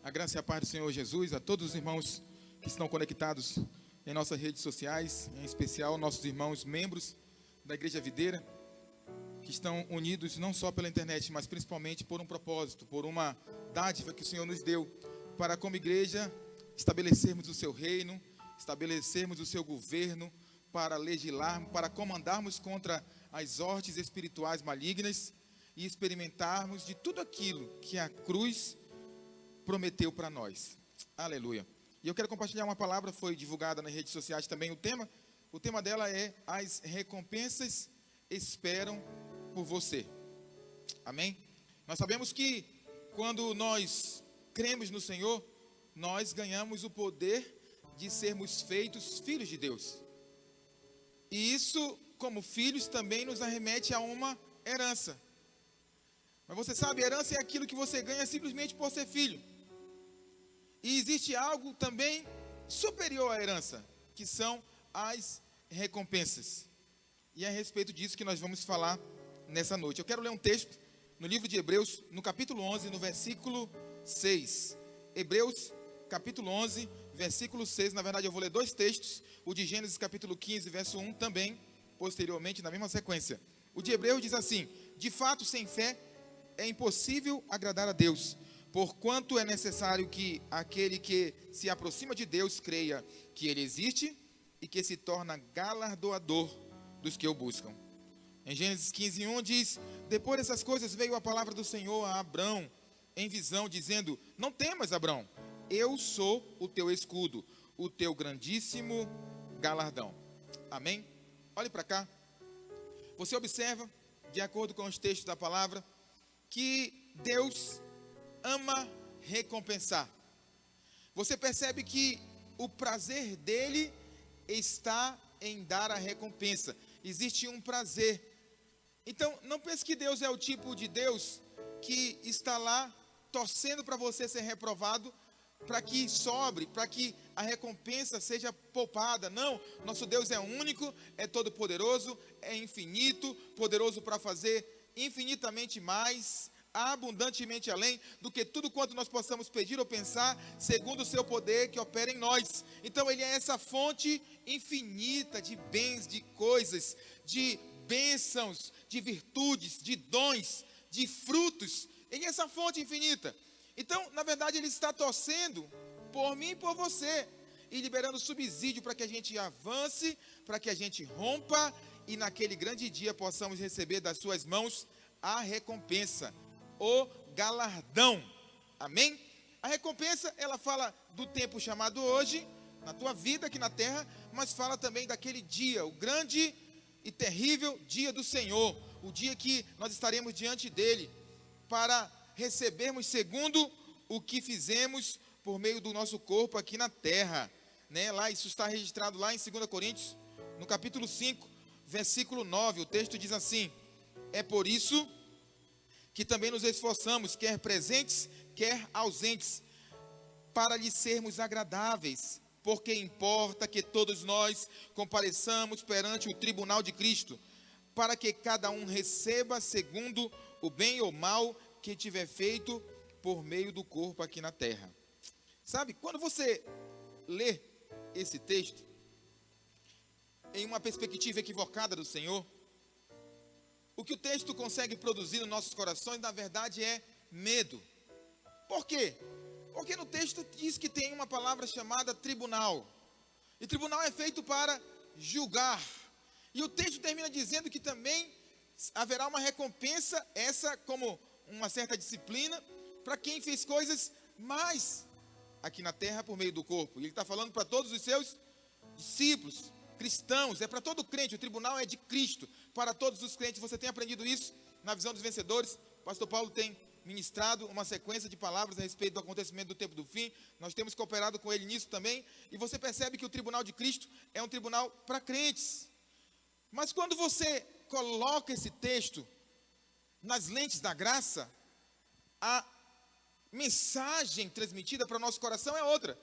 A graça e a paz do Senhor Jesus, a todos os irmãos que estão conectados em nossas redes sociais, em especial nossos irmãos membros da Igreja Videira, que estão unidos não só pela internet, mas principalmente por um propósito, por uma dádiva que o Senhor nos deu, para como igreja estabelecermos o seu reino, estabelecermos o seu governo, para legislarmos, para comandarmos contra as hortes espirituais malignas e experimentarmos de tudo aquilo que a cruz prometeu para nós. Aleluia. E eu quero compartilhar uma palavra, foi divulgada nas redes sociais também. O tema dela é: as recompensas esperam por você. Amém? Nós sabemos que quando nós cremos no Senhor, nós ganhamos o poder de sermos feitos filhos de Deus. E isso, como filhos, também nos arremete a uma herança. Mas você sabe, herança é aquilo que você ganha simplesmente por ser filho. E existe algo também superior à herança, que são as recompensas. E é a respeito disso que nós vamos falar nessa noite. Eu quero ler um texto no livro de Hebreus, no capítulo 11, no versículo 6. Hebreus, capítulo 11, versículo 6. Na verdade, eu vou ler dois textos. O de Gênesis, capítulo 15, verso 1, também, posteriormente, na mesma sequência. O de Hebreus diz assim: de fato, sem fé é impossível agradar a Deus, porquanto é necessário que aquele que se aproxima de Deus creia que Ele existe e que se torna galardoador dos que o buscam. Em Gênesis 15, 1 diz: depois dessas coisas veio a palavra do Senhor a Abrão em visão, dizendo: não temas, Abrão, eu sou o teu escudo, o teu grandíssimo galardão. Amém? Olhe para cá. Você observa, de acordo com os textos da palavra, que Deus ama recompensar. Você percebe que o prazer dele está em dar a recompensa. Existe um prazer. Então, não pense que Deus é o tipo de Deus que está lá torcendo para você ser reprovado, para que sobre, para que a recompensa seja poupada. Não, nosso Deus é único, é todo poderoso, é infinito, poderoso para fazer infinitamente mais, abundantemente além do que tudo quanto nós possamos pedir ou pensar, segundo o seu poder que opera em nós. Então Ele é essa fonte infinita de bens, de coisas, de bênçãos, de virtudes, de dons, de frutos. Ele é essa fonte infinita. Então, na verdade, Ele está torcendo por mim e por você, e liberando subsídio para que a gente avance, para que a gente rompa, e naquele grande dia possamos receber das suas mãos a recompensa, o galardão. Amém? A recompensa, ela fala do tempo chamado hoje, na tua vida aqui na terra, mas fala também daquele dia, o grande e terrível dia do Senhor, o dia que nós estaremos diante dele, para recebermos segundo o que fizemos por meio do nosso corpo aqui na terra, né? Lá, isso está registrado lá em 2 Coríntios, no capítulo 5, versículo 9, o texto diz assim: é por isso que também nos esforçamos, quer presentes, quer ausentes, para lhe sermos agradáveis, porque importa que todos nós compareçamos perante o tribunal de Cristo, para que cada um receba segundo o bem ou mal que tiver feito por meio do corpo aqui na terra. Sabe, quando você lê esse texto em uma perspectiva equivocada do Senhor, o que o texto consegue produzir nos nossos corações, na verdade, é medo. Por quê? Porque no texto diz que tem uma palavra chamada tribunal. E tribunal é feito para julgar. E o texto termina dizendo que também haverá uma recompensa, essa como uma certa disciplina, para quem fez coisas mais aqui na terra por meio do corpo. E ele está falando para todos os seus discípulos, cristãos, é para todo crente. O tribunal é de Cristo, para todos os crentes. Você tem aprendido isso na visão dos vencedores. O pastor Paulo tem ministrado uma sequência de palavras a respeito do acontecimento do tempo do fim. Nós temos cooperado com ele nisso também. E você percebe que o tribunal de Cristo é um tribunal para crentes. Mas quando você coloca esse texto nas lentes da graça, a mensagem transmitida para o nosso coração é outra.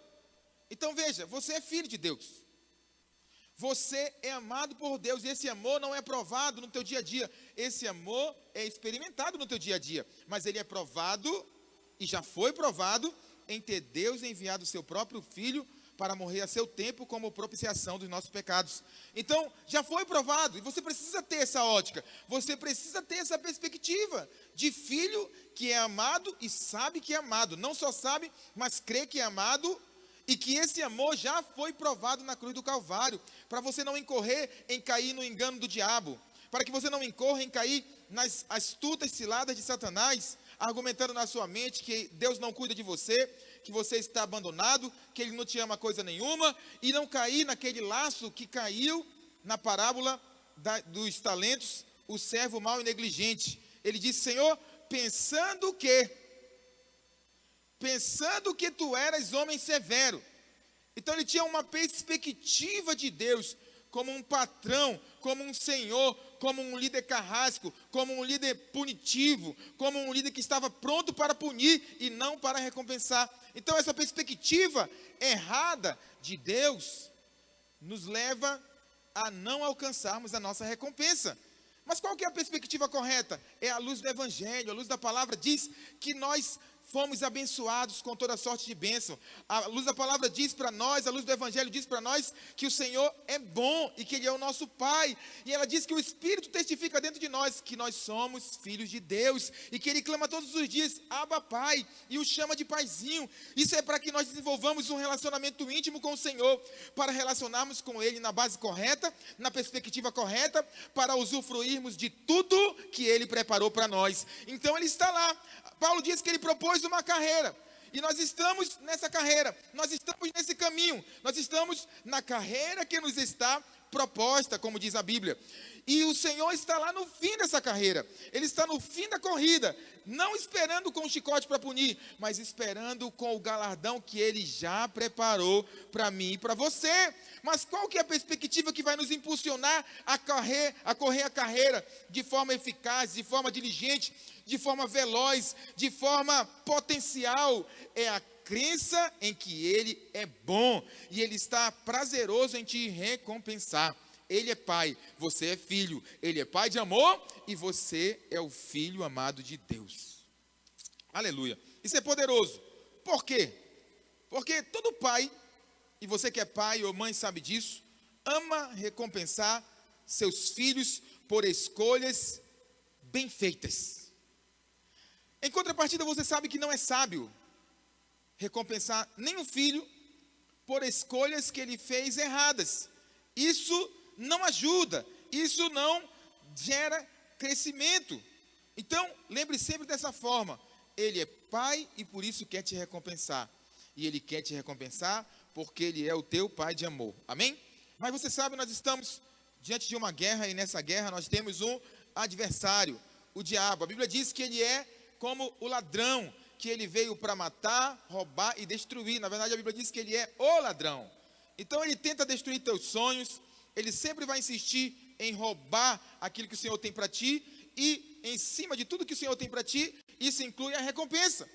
Então veja, você é filho de Deus. Você é amado por Deus, e esse amor não é provado no teu dia a dia. Esse amor é experimentado no teu dia a dia, mas ele é provado, e já foi provado, em ter Deus enviado o seu próprio Filho para morrer a seu tempo como propiciação dos nossos pecados. Então, já foi provado, e você precisa ter essa ótica, você precisa ter essa perspectiva de filho que é amado e sabe que é amado. Não só sabe, mas crê que é amado, e que esse amor já foi provado na cruz do Calvário, para você não incorrer em cair no engano do diabo, para que você não incorra em cair nas astutas ciladas de Satanás, argumentando na sua mente que Deus não cuida de você, que você está abandonado, que Ele não te ama coisa nenhuma, e não cair naquele laço que caiu na parábola dos talentos, o servo mau e negligente. Ele disse: Senhor, pensando que tu eras homem severo. Então ele tinha uma perspectiva de Deus como um patrão, como um senhor, como um líder carrasco, como um líder punitivo, como um líder que estava pronto para punir e não para recompensar. Então essa perspectiva errada de Deus nos leva a não alcançarmos a nossa recompensa. Mas qual que é a perspectiva correta? É a luz do Evangelho, a luz da palavra diz que nós fomos abençoados com toda sorte de bênção. A luz da palavra diz para nós, a luz do Evangelho diz para nós que o Senhor é bom e que Ele é o nosso Pai. E ela diz que o Espírito testifica dentro de nós que nós somos filhos de Deus e que Ele clama todos os dias, Abba Pai, e o chama de Paizinho. Isso é para que nós desenvolvamos um relacionamento íntimo com o Senhor, para relacionarmos com Ele na base correta, na perspectiva correta, para usufruirmos de tudo que Ele preparou para nós. Então Ele está lá. Paulo diz que ele propôs uma carreira, e nós estamos nessa carreira, nós estamos nesse caminho, nós estamos na carreira que nos está proposta, como diz a Bíblia. E o Senhor está lá no fim dessa carreira, Ele está no fim da corrida, não esperando com o chicote para punir, mas esperando com o galardão que Ele já preparou para mim e para você. Mas qual que é a perspectiva que vai nos impulsionar a correr a carreira de forma eficaz, de forma diligente, de forma veloz, de forma potencial? É a crença em que Ele é bom e Ele está prazeroso em te recompensar. Ele é pai, você é filho. Ele é pai de amor e você é o filho amado de Deus. Aleluia. Isso é poderoso. Por quê? Porque todo pai, e você que é pai ou mãe sabe disso, ama recompensar seus filhos por escolhas bem feitas. Em contrapartida, você sabe que não é sábio recompensar nenhum filho por escolhas que ele fez erradas. Isso não ajuda, isso não gera crescimento. Então, lembre sempre dessa forma: Ele é pai e por isso quer te recompensar. E Ele quer te recompensar porque Ele é o teu pai de amor. Amém? Mas você sabe, nós estamos diante de uma guerra, e nessa guerra nós temos um adversário, o diabo. A Bíblia diz que ele é como o ladrão, que ele veio para matar, roubar e destruir. Na verdade, a Bíblia diz que ele é o ladrão. Então ele tenta destruir teus sonhos, ele sempre vai insistir em roubar aquilo que o Senhor tem para ti, e em cima de tudo que o Senhor tem para ti, isso inclui a recompensa.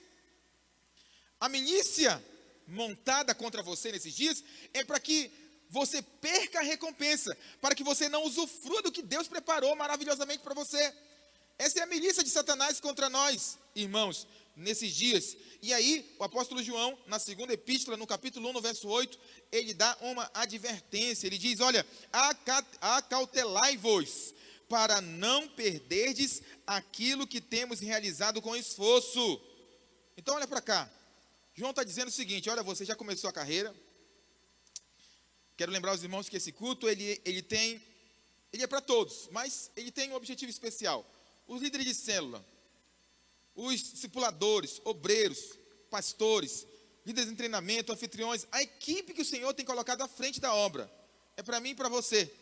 A milícia montada contra você nesses dias é para que você perca a recompensa, para que você não usufrua do que Deus preparou maravilhosamente para você. Essa é a milícia de Satanás contra nós, irmãos, nesses dias. E aí, o apóstolo João, na segunda epístola, no capítulo 1, no verso 8, ele dá uma advertência. Ele diz: olha, acautelai-vos, para não perderdes aquilo que temos realizado com esforço. Então, olha para cá. João está dizendo o seguinte: olha, você já começou a carreira. Quero lembrar os irmãos que esse culto, ele é para todos, mas ele tem um objetivo especial. Os líderes de célula, os discipuladores, obreiros, pastores, líderes em treinamento, anfitriões, a equipe que o Senhor tem colocado à frente da obra, é para mim e para você.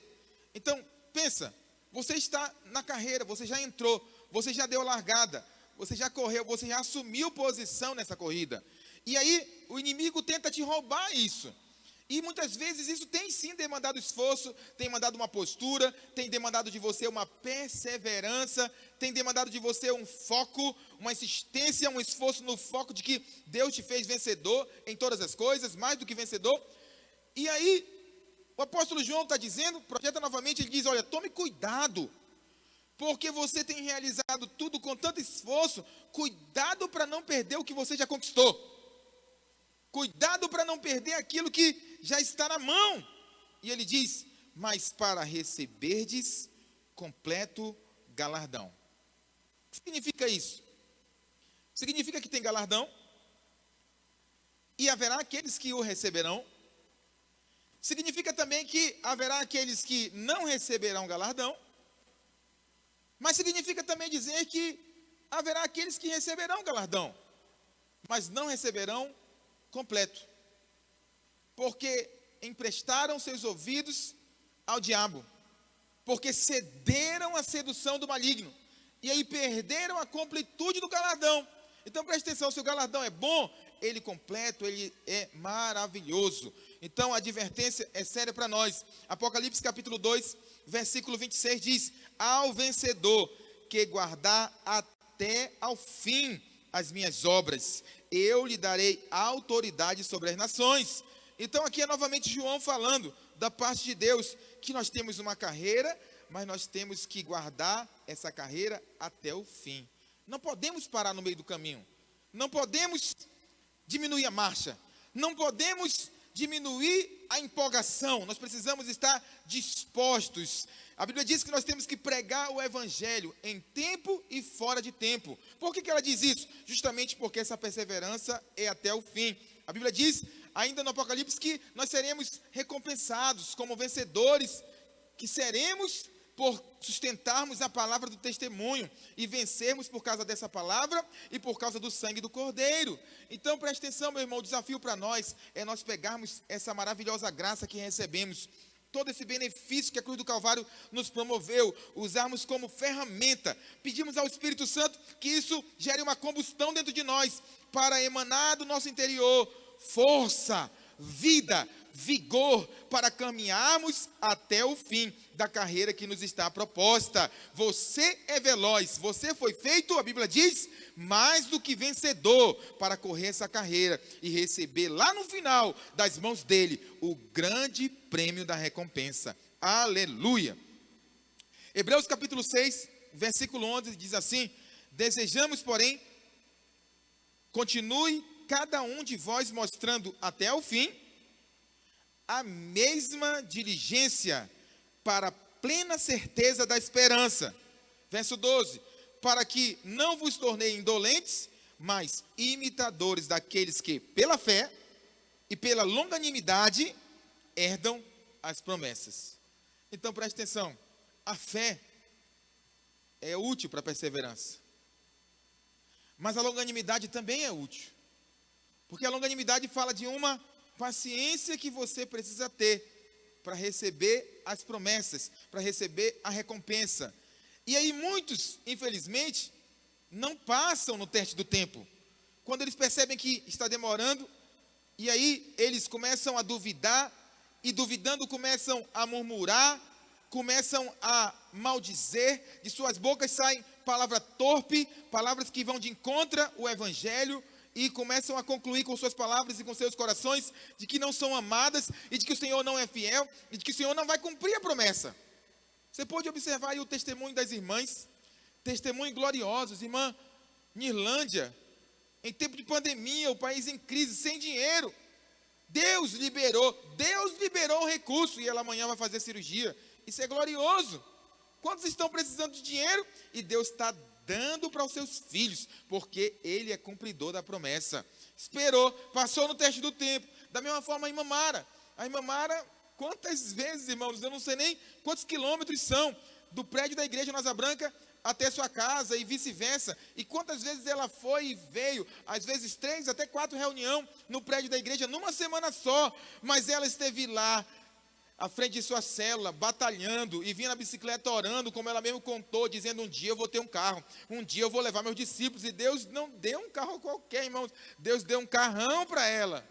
Então, pensa, você está na carreira, você já entrou, você já deu a largada, você já correu, você já assumiu posição nessa corrida. E aí, o inimigo tenta te roubar isso. E muitas vezes isso tem sim demandado esforço, tem demandado uma postura, tem demandado de você uma perseverança, tem demandado de você um foco, uma insistência, um esforço no foco de que Deus te fez vencedor em todas as coisas, mais do que vencedor. E aí, o apóstolo João está dizendo, projeta novamente, ele diz: olha, tome cuidado, porque você tem realizado tudo com tanto esforço, cuidado para não perder o que você já conquistou. Cuidado para não perder aquilo que já está na mão. E ele diz: mas para receberdes completo galardão. O que significa isso? Significa que tem galardão, e haverá aqueles que o receberão. Significa também que haverá aqueles que não receberão galardão, mas significa também dizer que haverá aqueles que receberão galardão, mas não receberão completo, porque emprestaram seus ouvidos ao diabo, porque cederam à sedução do maligno, e aí perderam a completude do galardão. Então preste atenção, se o galardão é bom, ele completo, ele é maravilhoso. Então a advertência é séria para nós. Apocalipse capítulo 2, versículo 26 diz: ao vencedor que guardar até ao fim as minhas obras, eu lhe darei autoridade sobre as nações. Então aqui é novamente João falando da parte de Deus, que nós temos uma carreira, mas nós temos que guardar essa carreira até o fim. Não podemos parar no meio do caminho, não podemos diminuir a marcha, não podemos diminuir a empolgação, nós precisamos estar dispostos. A Bíblia diz que nós temos que pregar o Evangelho em tempo e fora de tempo. Por que ela diz isso? Justamente porque essa perseverança é até o fim. A Bíblia diz, ainda no Apocalipse, que nós seremos recompensados como vencedores, que seremos por sustentarmos a palavra do testemunho e vencermos por causa dessa palavra e por causa do sangue do Cordeiro. Então preste atenção, meu irmão, o desafio para nós é nós pegarmos essa maravilhosa graça que recebemos, todo esse benefício que a cruz do Calvário nos promoveu, usarmos como ferramenta, pedimos ao Espírito Santo que isso gere uma combustão dentro de nós, para emanar do nosso interior força, vida, vigor, para caminharmos até o fim da carreira que nos está proposta. Você é veloz, você foi feito, a Bíblia diz, mais do que vencedor, para correr essa carreira e receber lá no final das mãos dele o grande prêmio da recompensa. Aleluia! Hebreus capítulo 6, versículo 11 diz assim: desejamos, porém, continue cada um de vós mostrando até o fim a mesma diligência para a plena certeza da esperança. Verso 12: para que não vos torneis indolentes, mas imitadores daqueles que, pela fé e pela longanimidade, herdam as promessas. Então preste atenção, a fé é útil para a perseverança, mas a longanimidade também é útil, porque a longanimidade fala de uma paciência que você precisa ter para receber as promessas, para receber a recompensa. E aí muitos, infelizmente, não passam no teste do tempo. Quando eles percebem que está demorando, e aí eles começam a duvidar, e duvidando começam a murmurar, começam a maldizer, de suas bocas saem palavra torpe, palavras que vão de encontro ao Evangelho, e começam a concluir com suas palavras e com seus corações de que não são amadas, e de que o Senhor não é fiel, e de que o Senhor não vai cumprir a promessa. Você pode observar aí o testemunho das irmãs, testemunhos gloriosos. Irmã Nirlândia, em tempo de pandemia, o país em crise, sem dinheiro, Deus liberou o recurso, e ela amanhã vai fazer cirurgia. Isso é glorioso. Quantos estão precisando de dinheiro? E Deus está dando para os seus filhos, porque Ele é cumpridor da promessa. Esperou, passou no teste do tempo. Da mesma forma a irmã Mara. A irmã Mara, quantas vezes, irmãos, eu não sei nem quantos quilômetros são, do prédio da igreja Nasa Branca até sua casa e vice-versa. E quantas vezes ela foi e veio, às vezes 3 até 4 reuniões no prédio da igreja, numa semana só. Mas ela esteve lá, à frente de sua célula, batalhando, e vinha na bicicleta orando, como ela mesmo contou, dizendo: um dia eu vou ter um carro, um dia eu vou levar meus discípulos. E Deus não deu um carro qualquer, irmãos, Deus deu um carrão para ela.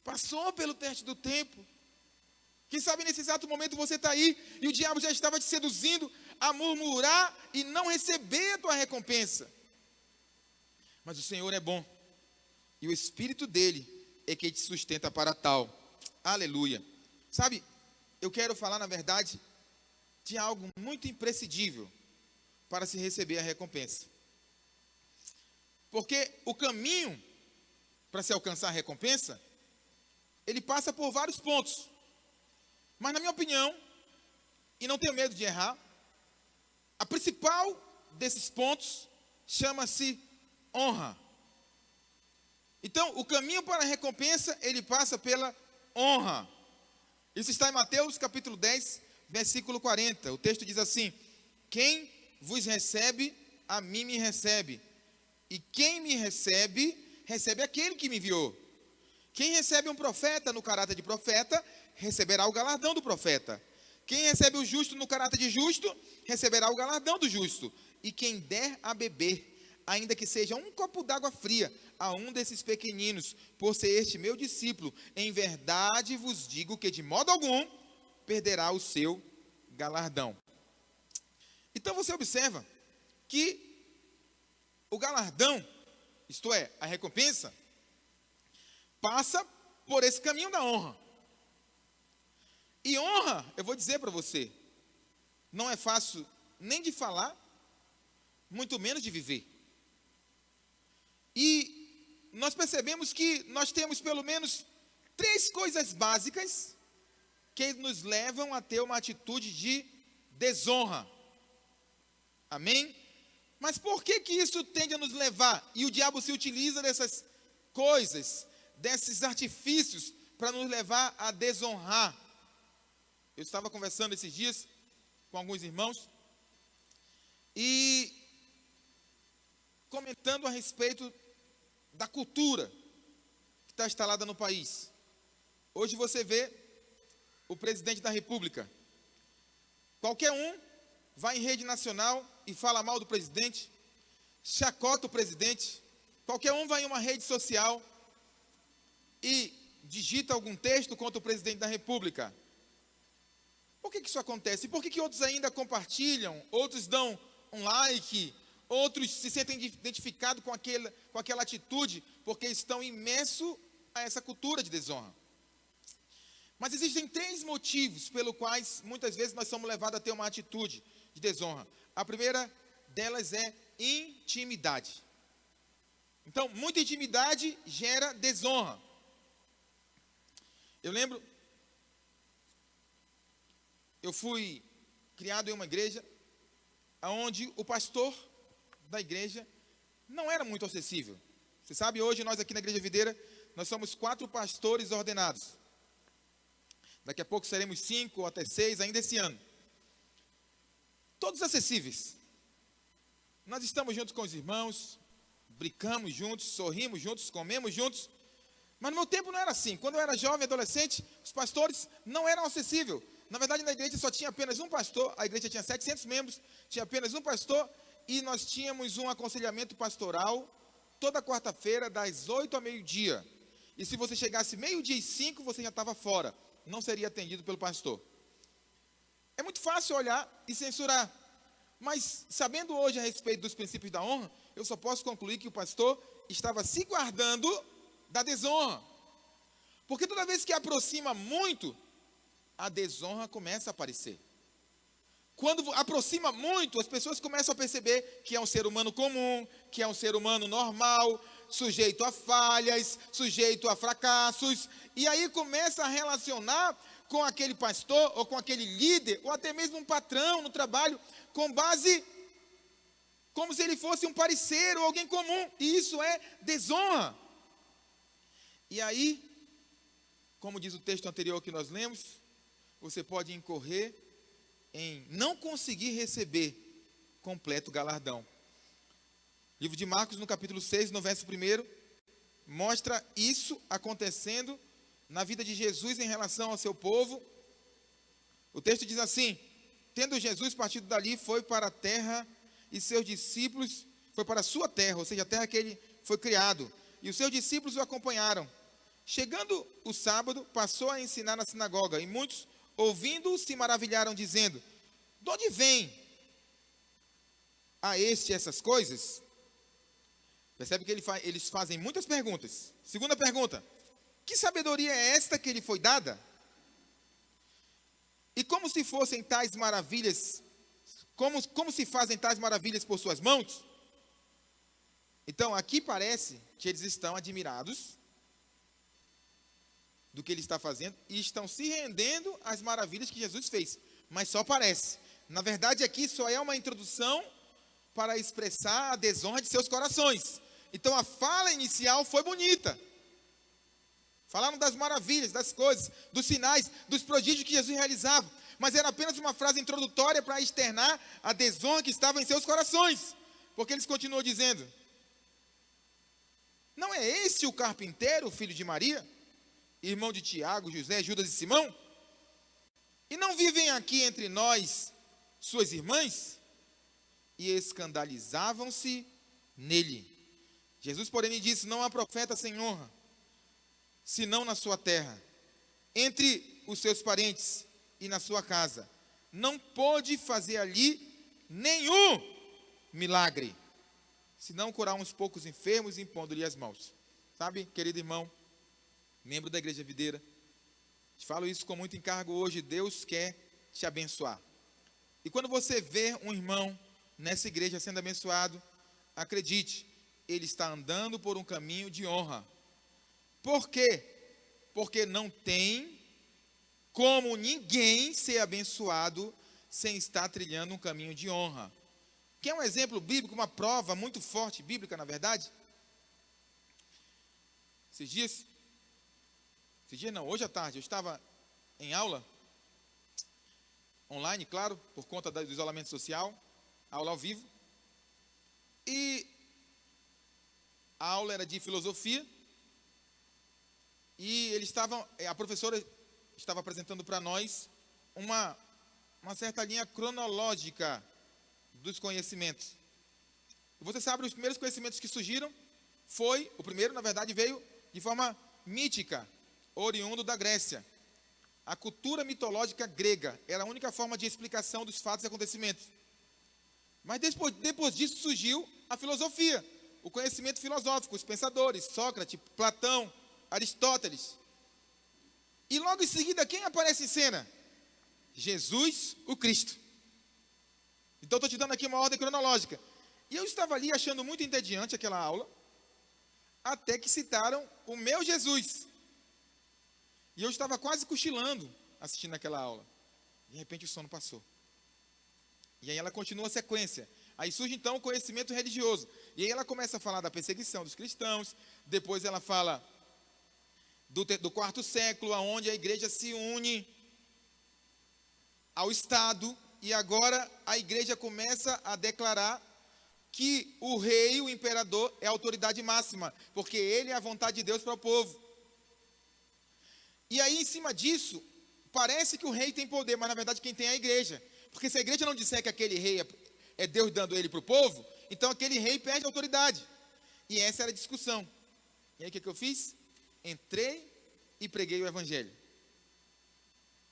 Passou pelo teste do tempo. Quem sabe nesse exato momento você está aí, e o diabo já estava te seduzindo a murmurar e não receber a tua recompensa. Mas o Senhor é bom, e o Espírito dele é que te sustenta para tal. Aleluia. Sabe, eu quero falar, na verdade, de algo muito imprescindível para se receber a recompensa. Porque o caminho para se alcançar a recompensa, ele passa por vários pontos. Mas na minha opinião, e não tenho medo de errar, a principal desses pontos chama-se honra. Então, o caminho para a recompensa, ele passa pela honra. Isso está em Mateus capítulo 10, versículo 40. O texto diz assim: quem vos recebe, a mim me recebe. E quem me recebe, recebe aquele que me enviou. Quem recebe um profeta no caráter de profeta, receberá o galardão do profeta. Quem recebe o justo no caráter de justo, receberá o galardão do justo. E quem der a beber, ainda que seja um copo d'água fria, a um desses pequeninos, por ser este meu discípulo, em verdade vos digo que de modo algum perderá o seu galardão. Então você observa que o galardão, isto é, a recompensa, passa por esse caminho da honra. E honra, eu vou dizer para você, não é fácil nem de falar, muito menos de viver. E nós percebemos que nós temos pelo menos 3 coisas básicas que nos levam a ter uma atitude de desonra. Amém? Mas por que isso tende a nos levar? E o diabo se utiliza dessas coisas, desses artifícios, para nos levar a desonrar. Eu estava conversando esses dias com alguns irmãos e comentando a respeito da cultura que está instalada no país. Hoje você vê o presidente da República. Qualquer um vai em rede nacional e fala mal do presidente, chacota o presidente. Qualquer um vai em uma rede social e digita algum texto contra o presidente da República. Por que isso acontece? Por que outros ainda compartilham, outros dão um like, outros se sentem identificados com aquela atitude, porque estão imersos a essa cultura de desonra? Mas existem 3 motivos pelos quais muitas vezes nós somos levados a ter uma atitude de desonra. A primeira delas é intimidade. Então, muita intimidade gera desonra. Eu lembro, eu fui criado em uma igreja onde o pastor da igreja não era muito acessível. Você sabe, hoje nós aqui na Igreja Videira, nós somos 4 pastores ordenados. Daqui a pouco seremos 5 ou até 6 ainda esse ano. Todos acessíveis. Nós estamos juntos com os irmãos, brincamos juntos, sorrimos juntos, comemos juntos. Mas no meu tempo não era assim. Quando eu era jovem, adolescente, os pastores não eram acessíveis. Na verdade, na igreja só tinha apenas um pastor. A igreja tinha 700 membros, tinha apenas um pastor. E nós tínhamos um aconselhamento pastoral toda quarta-feira, das 8 ao meio-dia. E se você chegasse meio-dia e 5, você já estava fora. Não seria atendido pelo pastor. É muito fácil olhar e censurar. Mas, sabendo hoje a respeito dos princípios da honra, eu só posso concluir que o pastor estava se guardando da desonra. Porque toda vez que aproxima muito, a desonra começa a aparecer. Quando aproxima muito, as pessoas começam a perceber que é um ser humano comum, que é um ser humano normal, sujeito a falhas, sujeito a fracassos, e aí começa a relacionar com aquele pastor, ou com aquele líder, ou até mesmo um patrão no trabalho, com base, como se ele fosse um parceiro ou alguém comum, e isso é desonra. E aí, como diz o texto anterior que nós lemos, você pode incorrer em não conseguir receber completo galardão. Livro de Marcos, no capítulo 6, no verso 1, mostra isso acontecendo na vida de Jesus em relação ao seu povo. O texto diz assim: tendo Jesus partido dali, foi para a terra, e seus discípulos, foi para a sua terra, ou seja, a terra que ele foi criado, e os seus discípulos o acompanharam. Chegando o sábado, passou a ensinar na sinagoga, e muitos, ouvindo-o, se maravilharam, dizendo: de onde vem a este essas coisas? Percebe que eles fazem muitas perguntas. Segunda pergunta: que sabedoria é esta que lhe foi dada? E como se fossem tais maravilhas, como se fazem tais maravilhas por suas mãos? Então, aqui parece que eles estão admirados do que ele está fazendo e estão se rendendo às maravilhas que Jesus fez. Mas só parece. Na verdade, aqui só é uma introdução para expressar a desonra de seus corações. Então, a fala inicial foi bonita. Falaram das maravilhas, das coisas, dos sinais, dos prodígios que Jesus realizava. Mas era apenas uma frase introdutória para externar a desonra que estava em seus corações. Porque eles continuam dizendo: não é esse o carpinteiro, filho de Maria, irmão de Tiago, José, Judas e Simão? E não vivem aqui entre nós suas irmãs? E escandalizavam-se nele. Jesus, porém, lhe disse: não há profeta sem honra, senão na sua terra, entre os seus parentes e na sua casa. Não pôde fazer ali nenhum milagre, senão curar uns poucos enfermos impondo-lhe as mãos. Sabe, querido irmão, membro da Igreja Videira, te falo isso com muito encargo hoje. Deus quer te abençoar. E quando você vê um irmão nessa igreja sendo abençoado, acredite, ele está andando por um caminho de honra. Por quê? Porque não tem como ninguém ser abençoado sem estar trilhando um caminho de honra. Quer um exemplo bíblico, uma prova muito forte, bíblica na verdade? Esses dias não, hoje à tarde, eu estava em aula, online, claro, por conta do isolamento social, aula ao vivo, e a aula era de filosofia, e a professora estava apresentando para nós uma certa linha cronológica dos conhecimentos. E você sabe, os primeiros conhecimentos que surgiram o primeiro, na verdade, veio de forma mítica, oriundo da Grécia. A cultura mitológica grega era a única forma de explicação dos fatos e acontecimentos. Mas depois disso surgiu a filosofia, o conhecimento filosófico, os pensadores, Sócrates, Platão, Aristóteles. E logo em seguida, quem aparece em cena? Jesus, o Cristo. Então, estou te dando aqui uma ordem cronológica. E eu estava ali achando muito entediante aquela aula, até que citaram o meu Jesus. E eu estava quase cochilando assistindo aquela aula. De repente o sono passou. E aí ela continua a sequência. Aí surge então o conhecimento religioso. E aí ela começa a falar da perseguição dos cristãos. Depois ela fala do quarto século, onde a igreja se une ao Estado. E agora a igreja começa a declarar que o rei, o imperador, é a autoridade máxima. Porque ele é a vontade de Deus para o povo. E aí, em cima disso, parece que o rei tem poder, mas na verdade quem tem é a igreja. Porque se a igreja não disser que aquele rei é Deus dando ele para o povo, então aquele rei perde a autoridade. E essa era a discussão. E aí o que eu fiz? Entrei e preguei o evangelho.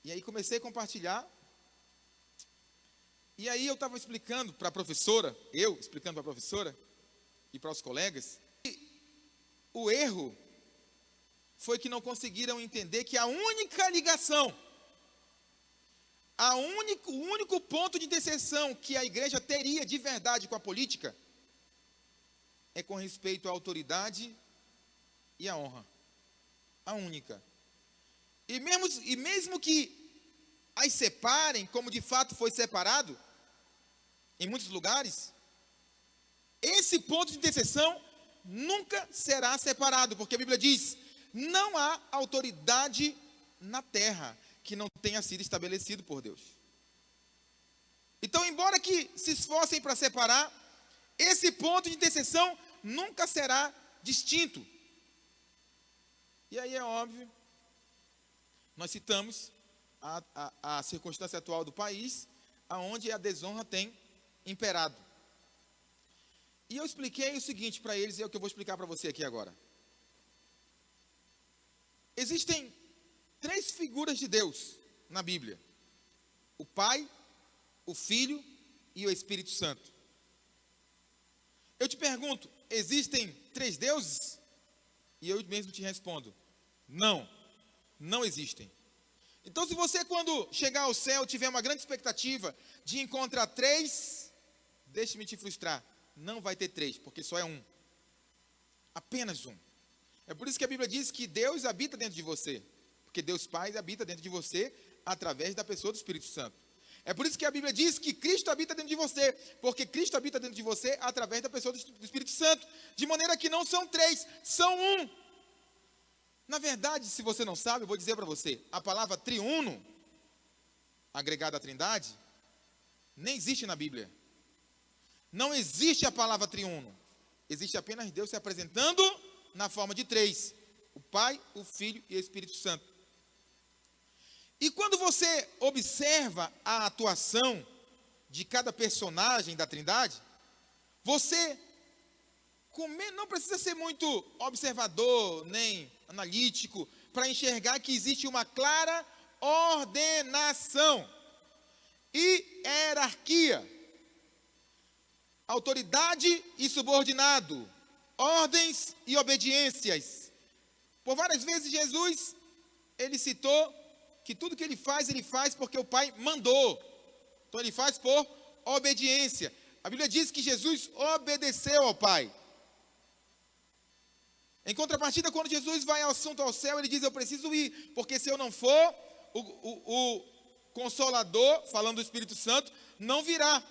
E aí comecei a compartilhar. E aí eu estava explicando para a professora, e para os colegas, que o erro foi que não conseguiram entender que a única ligação, o único ponto de interseção que a igreja teria de verdade com a política é com respeito à autoridade e à honra. A única. E mesmo que as separem, como de fato foi separado, em muitos lugares, esse ponto de interseção nunca será separado, porque a Bíblia diz: não há autoridade na terra que não tenha sido estabelecido por Deus. Então, embora que se esforcem para separar, esse ponto de interseção nunca será distinto. E aí é óbvio, nós citamos a circunstância atual do país, onde a desonra tem imperado. E eu expliquei o seguinte para eles, e é o que eu vou explicar para você aqui agora. Existem 3 figuras de Deus na Bíblia: o Pai, o Filho e o Espírito Santo. Eu te pergunto, existem 3 deuses? E eu mesmo te respondo: não existem. Então, se você, quando chegar ao céu, tiver uma grande expectativa de encontrar 3, deixe-me te frustrar, não vai ter 3, porque só é um. Apenas um. É por isso que a Bíblia diz que Deus habita dentro de você. Porque Deus Pai habita dentro de você através da pessoa do Espírito Santo. É por isso que a Bíblia diz que Cristo habita dentro de você. Porque Cristo habita dentro de você através da pessoa do Espírito Santo. De maneira que não são três, são um. Na verdade, se você não sabe, eu vou dizer para você. A palavra triuno, agregada à Trindade, nem existe na Bíblia. Não existe a palavra triuno. Existe apenas Deus se apresentando na forma de três: o Pai, o Filho e o Espírito Santo. E quando você observa a atuação de cada personagem da Trindade, você não precisa ser muito observador, nem analítico, para enxergar que existe uma clara ordenação e hierarquia, autoridade e subordinado, ordens e obediências. Por várias vezes Jesus, ele citou que tudo que ele faz porque o Pai mandou. Então ele faz por obediência. A Bíblia diz que Jesus obedeceu ao Pai. Em contrapartida, quando Jesus vai ao assunto ao céu, ele diz: eu preciso ir, porque se eu não for, o Consolador, falando do Espírito Santo, não virá.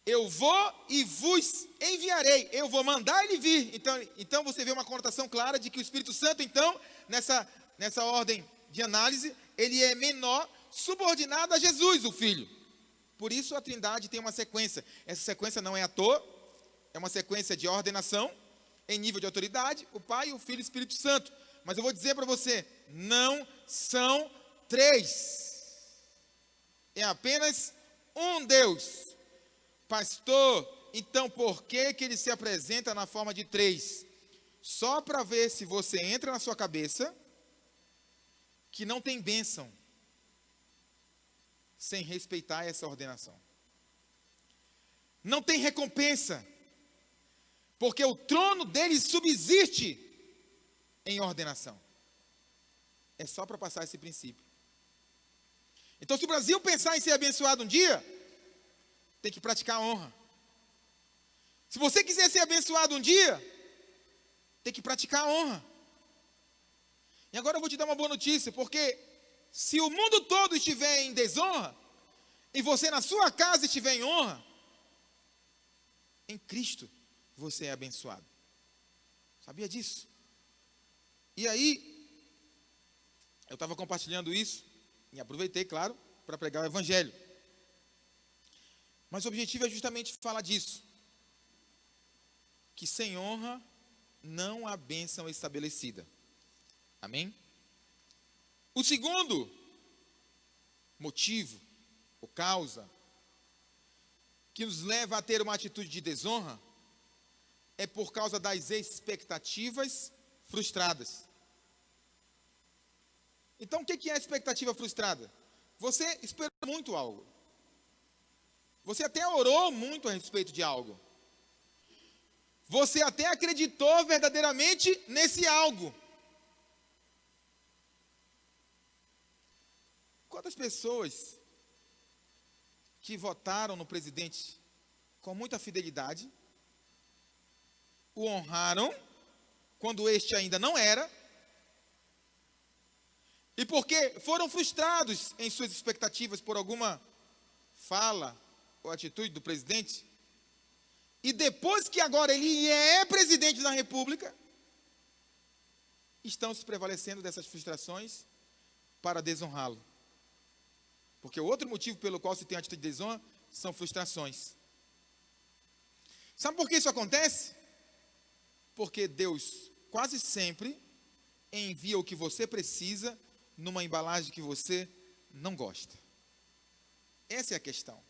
Eu vou e vos enviarei. Eu vou mandar ele vir. Então você vê uma conotação clara de que o Espírito Santo, então, nessa ordem de análise, ele é menor, subordinado a Jesus, o Filho. Por isso a Trindade tem uma sequência. Essa sequência não é à toa, é uma sequência de ordenação, em nível de autoridade, o Pai, o Filho e o Espírito Santo. Mas eu vou dizer para você, não são três. É apenas um Deus. Pastor, então por que ele se apresenta na forma de três? Só para ver se você entra na sua cabeça que não tem bênção sem respeitar essa ordenação. Não tem recompensa, porque o trono dele subsiste em ordenação. É só para passar esse princípio. Então, se o Brasil pensar em ser abençoado um dia, tem que praticar a honra. Se você quiser ser abençoado um dia, tem que praticar a honra. E agora eu vou te dar uma boa notícia, porque se o mundo todo estiver em desonra, e você na sua casa estiver em honra, em Cristo você é abençoado. Sabia disso? E aí, eu estava compartilhando isso, e aproveitei, claro, para pregar o Evangelho. Mas o objetivo é justamente falar disso. Que sem honra não há bênção estabelecida. Amém? O segundo motivo, ou causa, que nos leva a ter uma atitude de desonra, é por causa das expectativas frustradas. Então, o que é a expectativa frustrada? Você esperou muito algo. Você até orou muito a respeito de algo. Você até acreditou verdadeiramente nesse algo. Quantas pessoas que votaram no presidente com muita fidelidade, o honraram quando este ainda não era, e porque foram frustrados em suas expectativas por alguma fala ou atitude do presidente, e depois que agora ele é presidente da República, estão se prevalecendo dessas frustrações para desonrá-lo. Porque o outro motivo pelo qual se tem atitude de desonra são frustrações. Sabe por que isso acontece? Porque Deus quase sempre envia o que você precisa numa embalagem que você não gosta. Essa é a questão.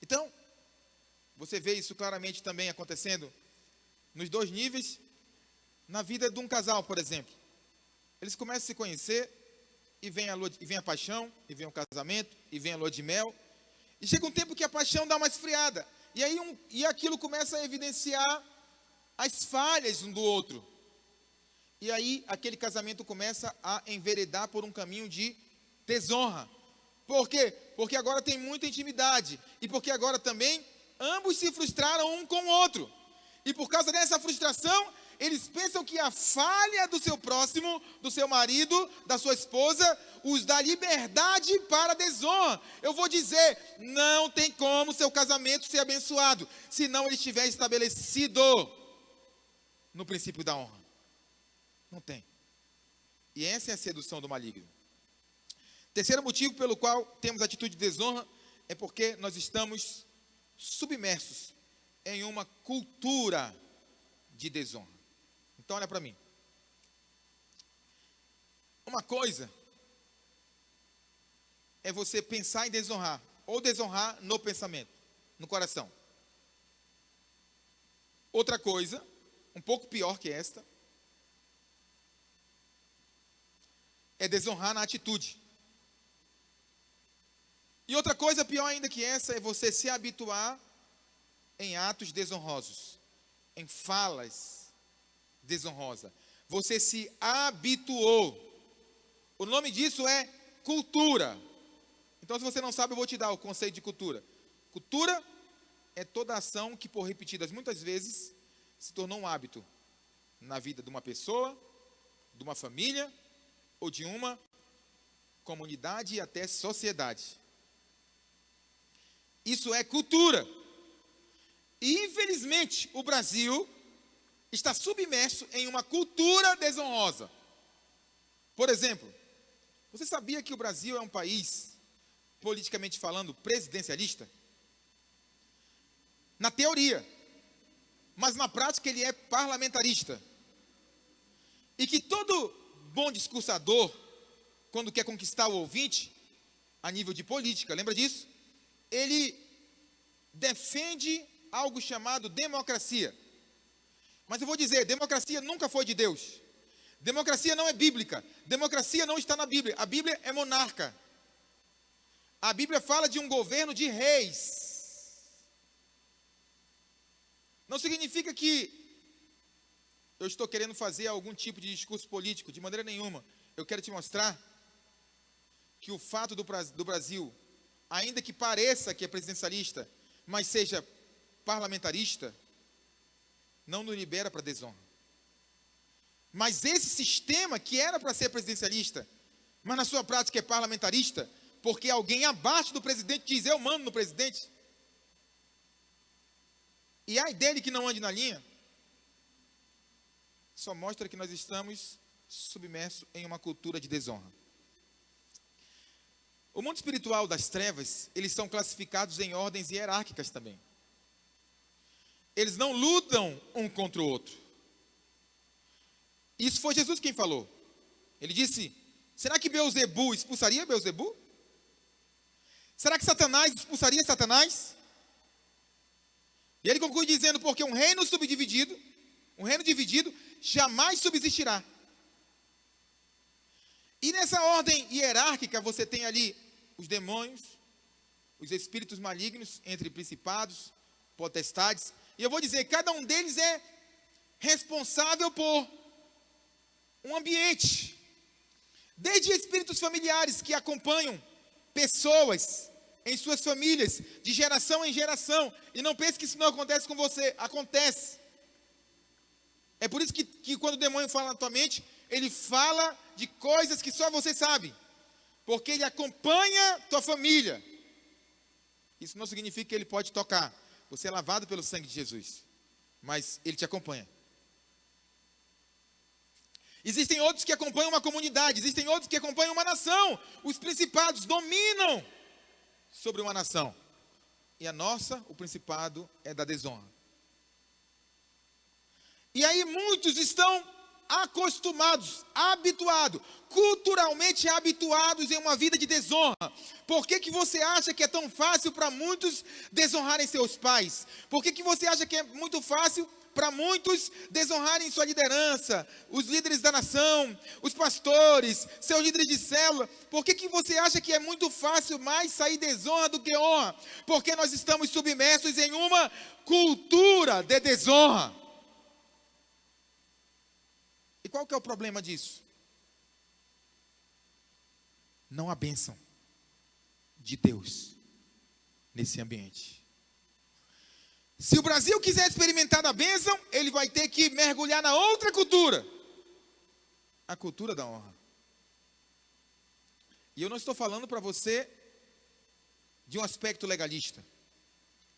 Então, você vê isso claramente também acontecendo nos dois níveis, na vida de um casal, por exemplo. Eles começam a se conhecer, e vem a paixão, e vem o casamento, e vem a lua de mel, e chega um tempo que a paixão dá uma esfriada, e aquilo começa a evidenciar as falhas um do outro, e aí aquele casamento começa a enveredar por um caminho de desonra. Por quê? Porque agora tem muita intimidade, e porque agora também ambos se frustraram um com o outro. E por causa dessa frustração, eles pensam que a falha do seu próximo, do seu marido, da sua esposa, os dá liberdade para a desonra. Eu vou dizer, não tem como seu casamento ser abençoado, se não ele estiver estabelecido no princípio da honra. Não tem. E essa é a sedução do maligno. Terceiro motivo pelo qual temos atitude de desonra é porque nós estamos submersos em uma cultura de desonra. Então olha para mim. Uma coisa é você pensar em desonrar, ou desonrar no pensamento, no coração. Outra coisa, um pouco pior que esta, é desonrar na atitude. E outra coisa pior ainda que essa é você se habituar em atos desonrosos, em falas desonrosas. Você se habituou. O nome disso é cultura. Então, se você não sabe, eu vou te dar o conceito de cultura. Cultura é toda ação que, por repetidas muitas vezes, se tornou um hábito na vida de uma pessoa, de uma família ou de uma comunidade e até sociedade. Isso é cultura. E, infelizmente, o Brasil está submerso em uma cultura desonrosa. Por exemplo, você sabia que o Brasil é um país, politicamente falando, presidencialista? Na teoria, mas na prática ele é parlamentarista. E que todo bom discursador, quando quer conquistar o ouvinte, a nível de política, lembra disso? Ele defende algo chamado democracia. Mas eu vou dizer, democracia nunca foi de Deus. Democracia não é bíblica. Democracia não está na Bíblia. A Bíblia é monarca. A Bíblia fala de um governo de reis. Não significa que eu estou querendo fazer algum tipo de discurso político, de maneira nenhuma. Eu quero te mostrar que o fato do Brasil, ainda que pareça que é presidencialista, mas seja parlamentarista, não nos libera para desonra. Mas esse sistema que era para ser presidencialista, mas na sua prática é parlamentarista, porque alguém abaixo do presidente diz, eu mando no presidente. E ai dele que não ande na linha, só mostra que nós estamos submersos em uma cultura de desonra. O mundo espiritual das trevas, eles são classificados em ordens hierárquicas também. Eles não lutam um contra o outro. Isso foi Jesus quem falou. Ele disse, será que Beelzebu expulsaria Beelzebu? Será que Satanás expulsaria Satanás? E ele conclui dizendo, porque um reino subdividido, um reino dividido, jamais subsistirá. E nessa ordem hierárquica, você tem ali os demônios, os espíritos malignos, entre principados, potestades. E eu vou dizer, cada um deles é responsável por um ambiente. Desde espíritos familiares que acompanham pessoas em suas famílias, de geração em geração. E não pense que isso não acontece com você, acontece. É por isso que quando o demônio fala na tua mente, ele fala de coisas que só você sabe. Porque ele acompanha tua família. Isso não significa que ele pode tocar. Você é lavado pelo sangue de Jesus. Mas ele te acompanha. Existem outros que acompanham uma comunidade. Existem outros que acompanham uma nação. Os principados dominam sobre uma nação. E a nossa, o principado, é da desonra. E aí muitos estão acostumados, habituados, culturalmente habituados em uma vida de desonra. Por que você acha que é tão fácil para muitos desonrarem seus pais? Por que você acha que é muito fácil para muitos desonrarem sua liderança, os líderes da nação, os pastores, seus líderes de célula? Por que você acha que é muito fácil mais sair desonra do que honra? Porque nós estamos submersos em uma cultura de desonra. E qual que é o problema disso? Não há bênção de Deus nesse ambiente. Se o Brasil quiser experimentar da bênção, ele vai ter que mergulhar na outra cultura, a cultura da honra. E eu não estou falando para você de um aspecto legalista.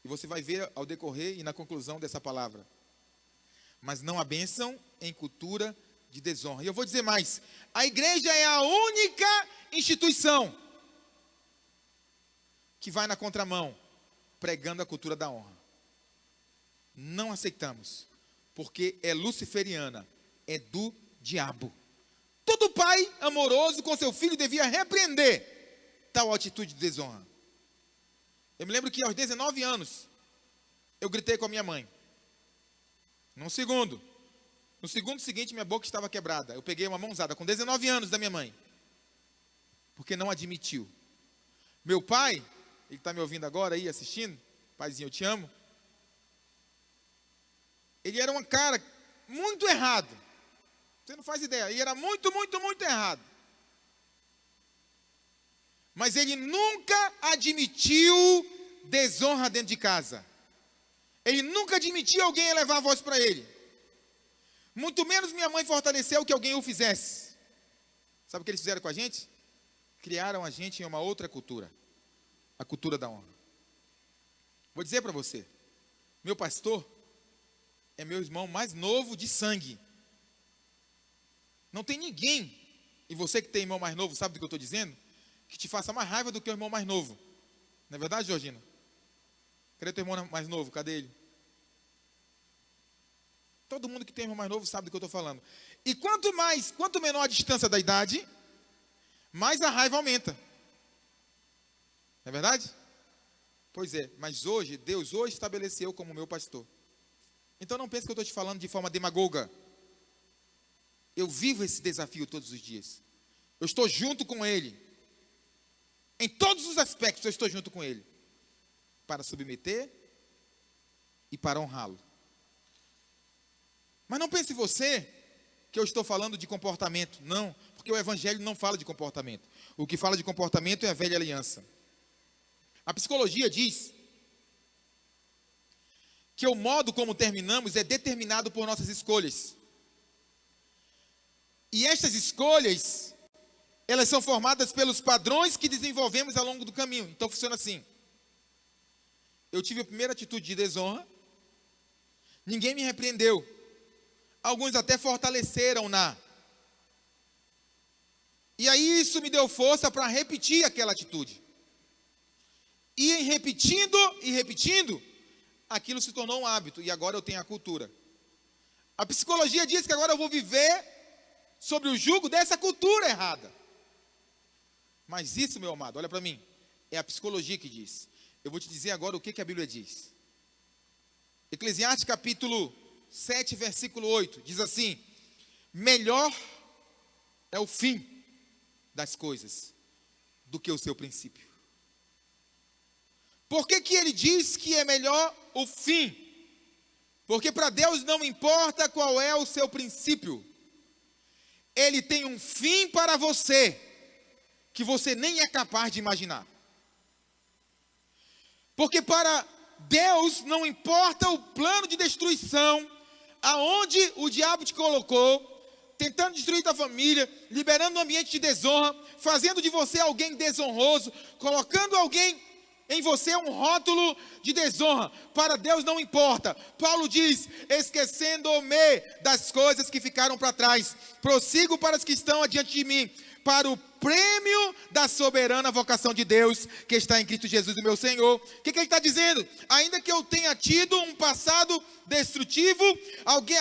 E você vai ver ao decorrer e na conclusão dessa palavra. Mas não há bênção em cultura de desonra. E eu vou dizer mais: a igreja é a única instituição que vai na contramão, pregando a cultura da honra. Não aceitamos, porque é luciferiana, é do diabo. Todo pai amoroso com seu filho devia repreender tal atitude de desonra. Eu me lembro que aos 19 anos, eu gritei com a minha mãe. No segundo seguinte, minha boca estava quebrada. Eu peguei uma mãozada com 19 anos da minha mãe, porque não admitiu. Meu pai, ele está me ouvindo agora aí, assistindo, paizinho, eu te amo. Ele era um cara muito errado. Você não faz ideia, ele era muito, muito, muito errado. Mas ele nunca admitiu desonra dentro de casa. Ele nunca admitiu alguém elevar a voz para ele. Muito menos minha mãe fortaleceu que alguém o fizesse. Sabe o que eles fizeram com a gente? Criaram a gente em uma outra cultura. A cultura da honra. Vou dizer para você. Meu pastor é meu irmão mais novo de sangue. Não tem ninguém, e você que tem irmão mais novo, sabe do que eu estou dizendo? Que te faça mais raiva do que o irmão mais novo. Não é verdade, Georgina? Cadê teu irmão mais novo? Cadê ele? Todo mundo que tem irmão mais novo sabe do que eu estou falando. E quanto menor a distância da idade, mais a raiva aumenta. Não é verdade? Pois é, mas hoje, Deus hoje estabeleceu como meu pastor. Então não pense que eu estou te falando de forma demagoga. Eu vivo esse desafio todos os dias. Eu estou junto com Ele. Em todos os aspectos eu estou junto com Ele. Para submeter e para honrá-lo. Mas não pense você que eu estou falando de comportamento. Não, porque o Evangelho não fala de comportamento. O que fala de comportamento é a velha aliança. A psicologia diz que o modo como terminamos é determinado por nossas escolhas. E estas escolhas, elas são formadas pelos padrões que desenvolvemos ao longo do caminho. Então funciona assim. Eu tive a primeira atitude de desonra. Ninguém me repreendeu. Alguns até fortaleceram-na. E aí isso me deu força para repetir aquela atitude. E em repetindo e repetindo, aquilo se tornou um hábito. E agora eu tenho a cultura. A psicologia diz que agora eu vou viver sobre o jugo dessa cultura errada. Mas isso, meu amado, olha para mim, é a psicologia que diz. Eu vou te dizer agora o que a Bíblia diz. Eclesiastes capítulo 7, versículo 8, diz assim: melhor é o fim das coisas do que o seu princípio. Por que ele diz que é melhor o fim? Porque para Deus não importa qual é o seu princípio. Ele tem um fim para você, que você nem é capaz de imaginar. Porque para Deus não importa o plano de destruição, aonde o diabo te colocou, tentando destruir tua família, liberando um ambiente de desonra, fazendo de você alguém desonroso, colocando alguém em você um rótulo de desonra. Para Deus não importa. Paulo diz: esquecendo-me das coisas que ficaram para trás, prossigo para as que estão adiante de mim, para o prêmio da soberana vocação de Deus, que está em Cristo Jesus, o meu Senhor. O que ele está dizendo? Ainda que eu tenha tido um passado destrutivo,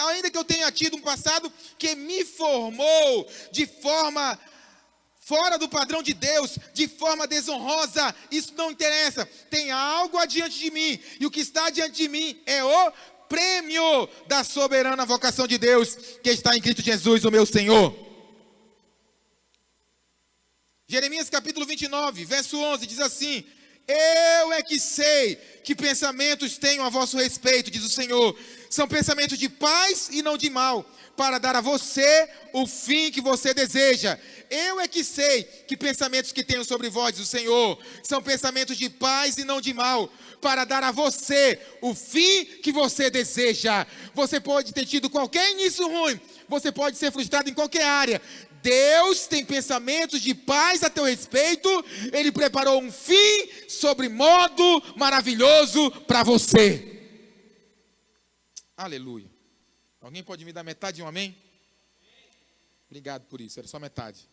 ainda que eu tenha tido um passado que me formou de forma fora do padrão de Deus, de forma desonrosa, isso não interessa. Tem algo adiante de mim, e o que está adiante de mim é o prêmio da soberana vocação de Deus, que está em Cristo Jesus, o meu Senhor. Jeremias capítulo 29, verso 11, diz assim: eu é que sei que pensamentos tenho a vosso respeito, diz o Senhor, são pensamentos de paz e não de mal, para dar a você o fim que você deseja. Eu é que sei que pensamentos que tenho sobre vós, o Senhor, são pensamentos de paz e não de mal, para dar a você o fim que você deseja. Você pode ter tido qualquer início ruim, você pode ser frustrado em qualquer área. Deus tem pensamentos de paz a teu respeito. Ele preparou um fim sobre modo maravilhoso para você. Aleluia. Alguém pode me dar metade de um amém? Obrigado por isso, era só metade.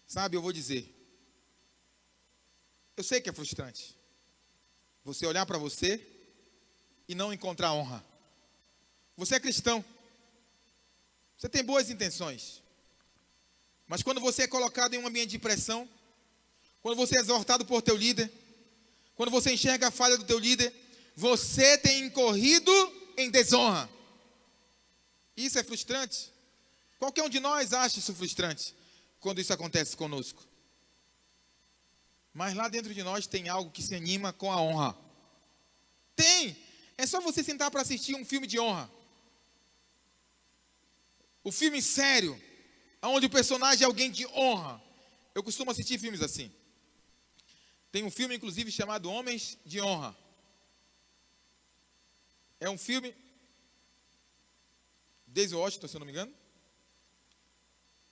Sabe, eu vou dizer. Eu sei que é frustrante você olhar para você e não encontrar honra. Você é cristão. Você tem boas intenções. Mas quando você é colocado em um ambiente de pressão, quando você é exortado por teu líder, quando você enxerga a falha do teu líder, você tem incorrido em desonra. Isso é frustrante. Qualquer um de nós acha isso frustrante quando isso acontece conosco. Mas lá dentro de nós tem algo que se anima com a honra. Tem. É só você sentar para assistir um filme de honra. O filme sério, onde o personagem é alguém de honra. Eu costumo assistir filmes assim. Tem um filme, inclusive, chamado Homens de Honra. É um filme, Denzel Washington, se eu não me engano.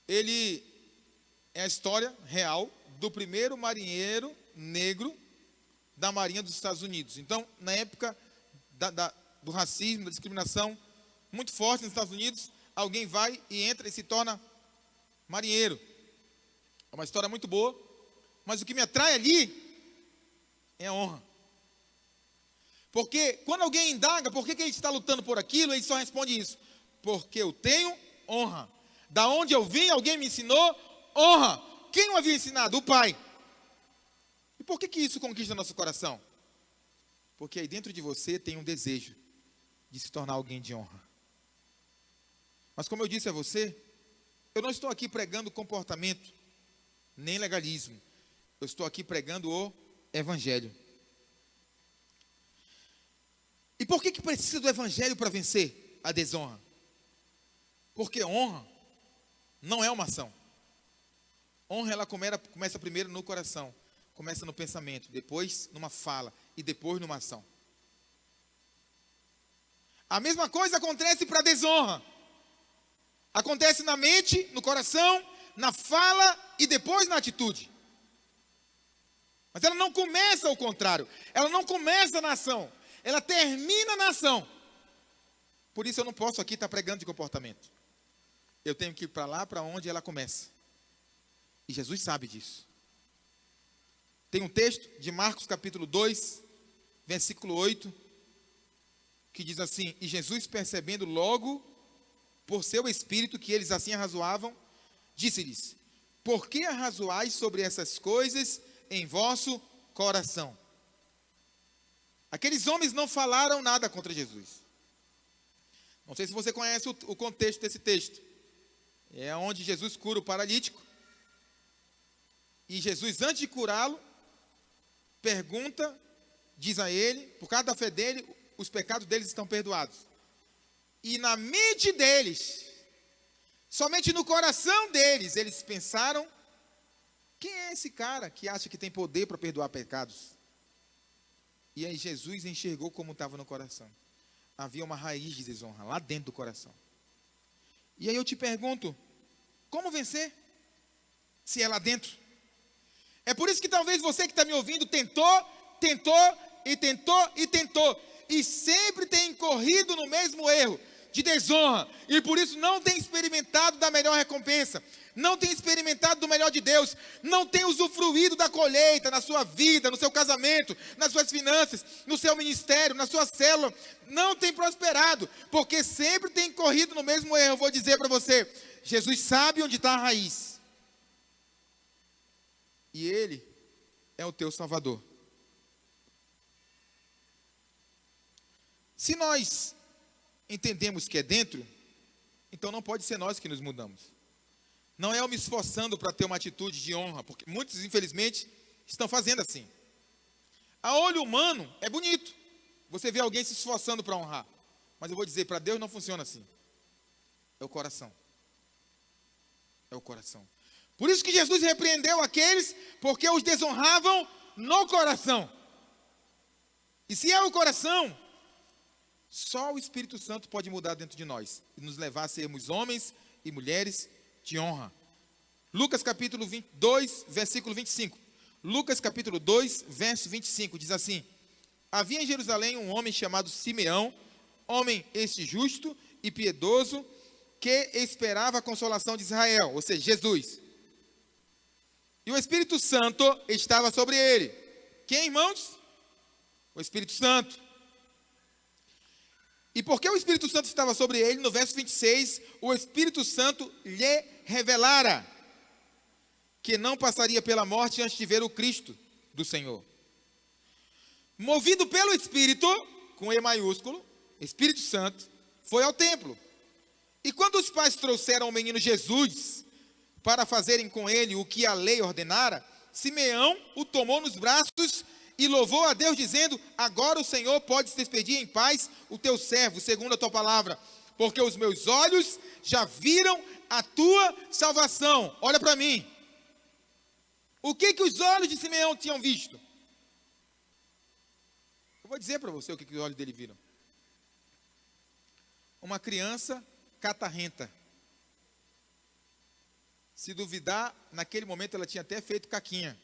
Ele é a história real do primeiro marinheiro negro da Marinha dos Estados Unidos. Então, na época do racismo, da discriminação muito forte nos Estados Unidos, alguém vai e entra e se torna marinheiro. É uma história muito boa, mas o que me atrai ali é a honra. Porque quando alguém indaga por que ele está lutando por aquilo, ele só responde isso: porque eu tenho honra. Da onde eu vim, alguém me ensinou honra. Quem o havia ensinado? O Pai. E por que isso conquista nosso coração? Porque aí dentro de você tem um desejo de se tornar alguém de honra. Mas como eu disse a você, eu não estou aqui pregando comportamento, nem legalismo. Eu estou aqui pregando o Evangelho. E por que precisa do Evangelho para vencer a desonra? Porque honra não é uma ação. Honra, ela começa primeiro no coração. Começa no pensamento, depois numa fala e depois numa ação. A mesma coisa acontece para a desonra. Acontece na mente, no coração, na fala e depois na atitude. Mas ela não começa ao contrário. Ela não começa na ação. Ela termina na ação. Por isso eu não posso aqui estar pregando de comportamento. Eu tenho que ir para lá, para onde ela começa. E Jesus sabe disso. Tem um texto de Marcos capítulo 2, versículo 8, que diz assim: e Jesus, percebendo logo por seu espírito que eles assim arrazoavam, disse-lhes: por que arrazoais sobre essas coisas em vosso coração? Aqueles homens não falaram nada contra Jesus. Não sei se você conhece o contexto desse texto. É onde Jesus cura o paralítico. E Jesus, antes de curá-lo, pergunta, diz a ele, por causa da fé dele, os pecados deles estão perdoados. E na mente deles, somente no coração deles, eles pensaram: quem é esse cara que acha que tem poder para perdoar pecados? E aí Jesus enxergou como estava no coração. Havia uma raiz de desonra lá dentro do coração. E aí eu te pergunto: como vencer? Se é lá dentro. É por isso que talvez você que está me ouvindo tentou, e sempre tem incorrido no mesmo erro de desonra, e por isso não tem experimentado da melhor recompensa, não tem experimentado do melhor de Deus, não tem usufruído da colheita na sua vida, no seu casamento, nas suas finanças, no seu ministério, na sua célula, não tem prosperado, porque sempre tem incorrido no mesmo erro. Eu vou dizer para você: Jesus sabe onde está a raiz, e Ele é o teu Salvador. Se nós entendemos que é dentro, então não pode ser nós que nos mudamos. Não é eu me esforçando para ter uma atitude de honra, porque muitos, infelizmente, estão fazendo assim. A olho humano é bonito você vê alguém se esforçando para honrar, mas eu vou dizer, para Deus não funciona assim. É o coração. É o coração. Por isso que Jesus repreendeu aqueles porque os desonravam no coração. E se é o coração, só o Espírito Santo pode mudar dentro de nós e nos levar a sermos homens e mulheres de honra. Lucas capítulo 2, versículo 25. Lucas capítulo 2, verso 25, diz assim: havia em Jerusalém um homem chamado Simeão, homem este justo e piedoso, que esperava a consolação de Israel, ou seja, Jesus. E o Espírito Santo estava sobre ele. Quem, irmãos? O Espírito Santo. E porque o Espírito Santo estava sobre ele, no verso 26, o Espírito Santo lhe revelara que não passaria pela morte antes de ver o Cristo do Senhor. Movido pelo Espírito, com E maiúsculo, Espírito Santo, foi ao templo. E quando os pais trouxeram o menino Jesus para fazerem com ele o que a lei ordenara, Simeão o tomou nos braços e louvou a Deus, dizendo: agora o Senhor pode se despedir em paz o teu servo, segundo a tua palavra, porque os meus olhos já viram a tua salvação. Olha para mim. O que os olhos de Simeão tinham visto? Eu vou dizer para você o que os olhos dele viram. Uma criança catarrenta. Se duvidar, naquele momento ela tinha até feito caquinha.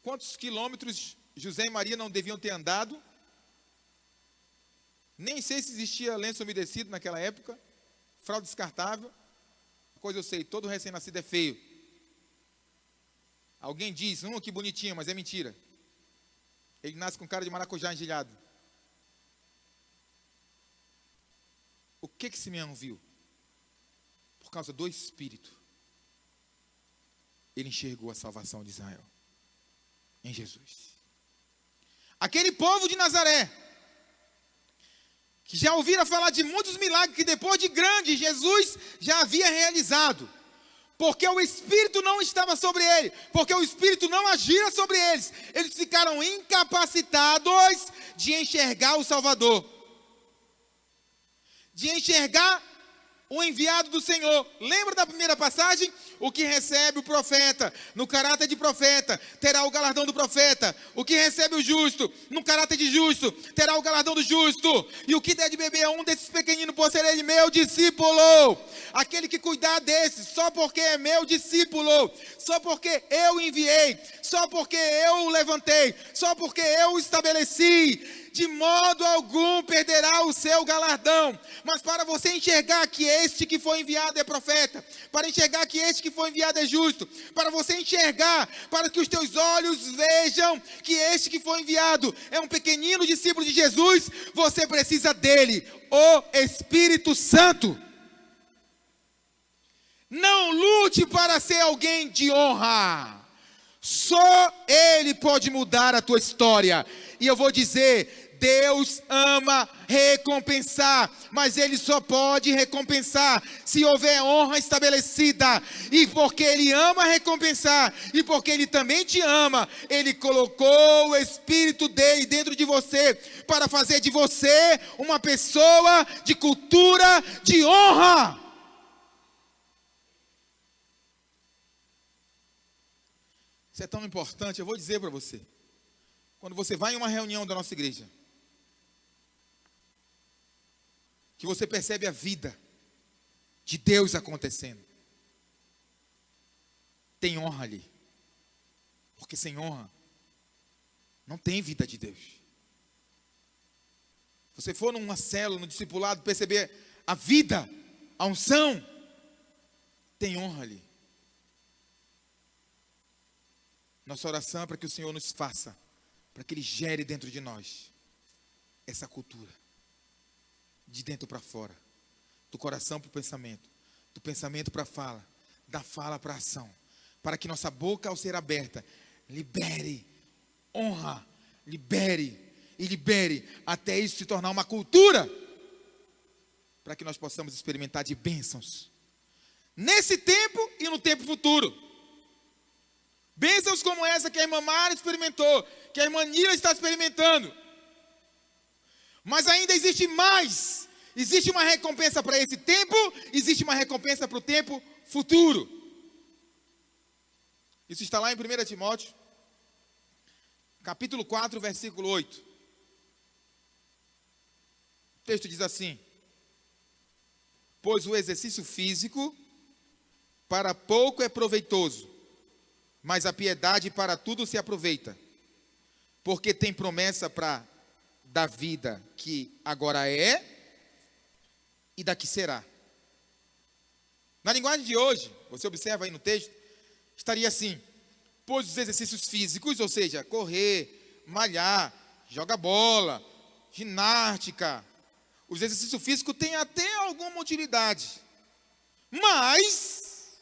Quantos quilômetros José e Maria não deviam ter andado? Nem sei se existia lenço umedecido naquela época. Fralda descartável. Uma coisa eu sei, todo recém-nascido é feio. Alguém diz, que bonitinho, mas é mentira. Ele nasce com cara de maracujá engelhado. O que Simeão viu? Por causa do Espírito, ele enxergou a salvação de Israel em Jesus. Aquele povo de Nazaré, que já ouvira falar de muitos milagres que depois de grande Jesus já havia realizado, porque o Espírito não estava sobre ele, porque o Espírito não agira sobre eles, eles ficaram incapacitados de enxergar o Salvador, de enxergar o enviado do Senhor. Lembra da primeira passagem? O que recebe o profeta, no caráter de profeta, terá o galardão do profeta. O que recebe o justo, no caráter de justo, terá o galardão do justo. E o que der de beber a um desses pequeninos, por ser ele meu discípulo. Aquele que cuidar desses, só porque é meu discípulo, só porque eu enviei, só porque eu o levantei, só porque eu o estabeleci, de modo algum perderá o seu galardão. Mas para você enxergar que este que foi enviado é profeta, para enxergar que este que foi enviado é justo, para você enxergar, para que os teus olhos vejam que este que foi enviado é um pequenino discípulo de Jesus, você precisa dele, o Espírito Santo. Não lute para ser alguém de honra. Só ele pode mudar a tua história. E eu vou dizer, Deus ama recompensar, mas Ele só pode recompensar se houver honra estabelecida. E porque Ele ama recompensar, e porque Ele também te ama, Ele colocou o Espírito dele dentro de você, para fazer de você uma pessoa de cultura de honra. Isso é tão importante, eu vou dizer para você. Quando você vai em uma reunião da nossa igreja, que você percebe a vida de Deus acontecendo, tem honra ali. Porque sem honra, não tem vida de Deus. Se você for numa célula, no discipulado, perceber a vida, a unção, tem honra ali. Nossa oração é para que o Senhor nos faça, para que Ele gere dentro de nós essa cultura, de dentro para fora, do coração para o pensamento, do pensamento para a fala, da fala para a ação, para que nossa boca, ao ser aberta, libere honra, libere e libere, até isso se tornar uma cultura, para que nós possamos experimentar de bênçãos, nesse tempo e no tempo futuro. Bênçãos como essa que a irmã Mara experimentou, que a irmã Nila está experimentando. Mas ainda existe mais. Existe uma recompensa para esse tempo, existe uma recompensa para o tempo futuro. Isso está lá em 1 Timóteo, capítulo 4, versículo 8. O texto diz assim: pois o exercício físico para pouco é proveitoso, mas a piedade para tudo se aproveita, porque tem promessa da vida que agora é e da que será. Na linguagem de hoje, você observa aí no texto, estaria assim: pois os exercícios físicos, ou seja, correr, malhar, jogar bola, ginástica, os exercícios físicos têm até alguma utilidade, mas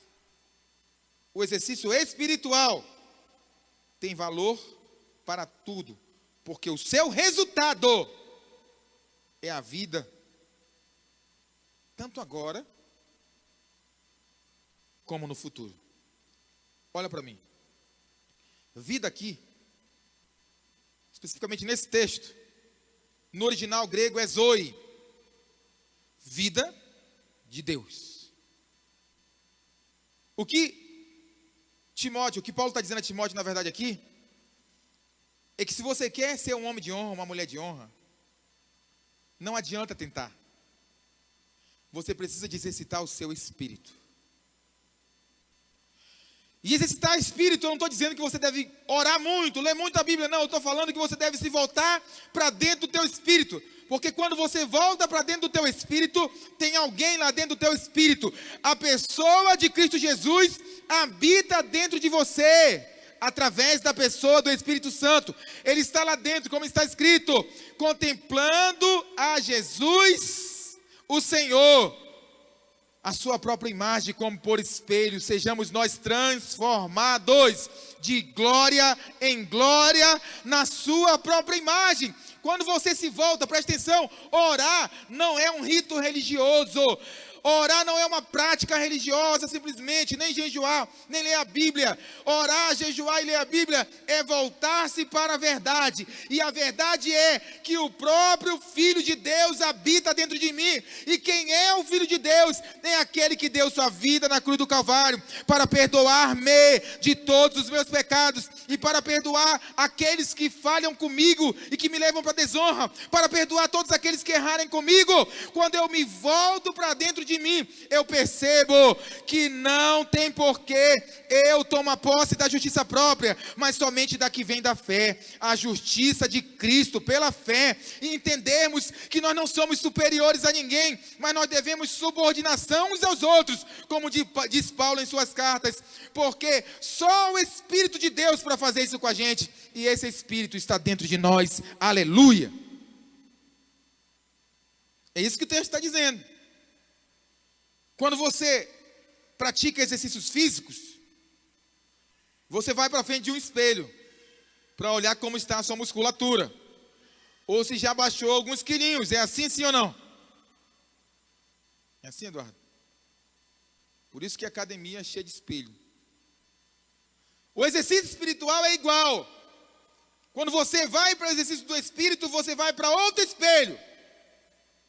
o exercício espiritual tem valor para tudo, porque o seu resultado é a vida, tanto agora como no futuro. Olha para mim. Vida aqui, especificamente nesse texto, no original grego é zoe, vida de Deus. O que Paulo está dizendo a Timóteo, na verdade aqui, é que se você quer ser um homem de honra, uma mulher de honra, não adianta tentar. Você precisa de exercitar o seu espírito. E exercitar o espírito, eu não estou dizendo que você deve orar muito, ler muito a Bíblia, não. Eu estou falando que você deve se voltar para dentro do teu espírito. Porque quando você volta para dentro do teu espírito, tem alguém lá dentro do teu espírito. A pessoa de Cristo Jesus habita dentro de você, através da pessoa do Espírito Santo. Ele está lá dentro, como está escrito: contemplando a Jesus, o Senhor, a sua própria imagem como por espelho, sejamos nós transformados de glória em glória na sua própria imagem. Quando você se volta, preste atenção, orar não é um rito religioso. Orar não é uma prática religiosa simplesmente, nem jejuar, nem ler a Bíblia. Orar, jejuar e ler a Bíblia é voltar-se para a verdade. E a verdade é que o próprio Filho de Deus habita dentro de mim. E quem é o Filho de Deus? É aquele que deu sua vida na cruz do Calvário para perdoar-me de todos os meus pecados e para perdoar aqueles que falham comigo e que me levam para a desonra, para perdoar todos aqueles que errarem comigo. Quando eu me volto para dentro de mim, eu percebo que não tem porquê eu tomar posse da justiça própria, mas somente da que vem da fé, a justiça de Cristo pela fé, e entendermos que nós não somos superiores a ninguém, mas nós devemos subordinação uns aos outros, como diz Paulo em suas cartas, porque só o Espírito de Deus para fazer isso com a gente, e esse Espírito está dentro de nós, aleluia. É isso que o texto está dizendo. Quando você pratica exercícios físicos, você vai para frente de um espelho para olhar como está a sua musculatura, ou se já baixou alguns quilinhos. É assim, sim ou não? É assim, Eduardo? Por isso que a academia é cheia de espelho. O exercício espiritual é igual. Quando você vai para o exercício do espírito, você vai para outro espelho.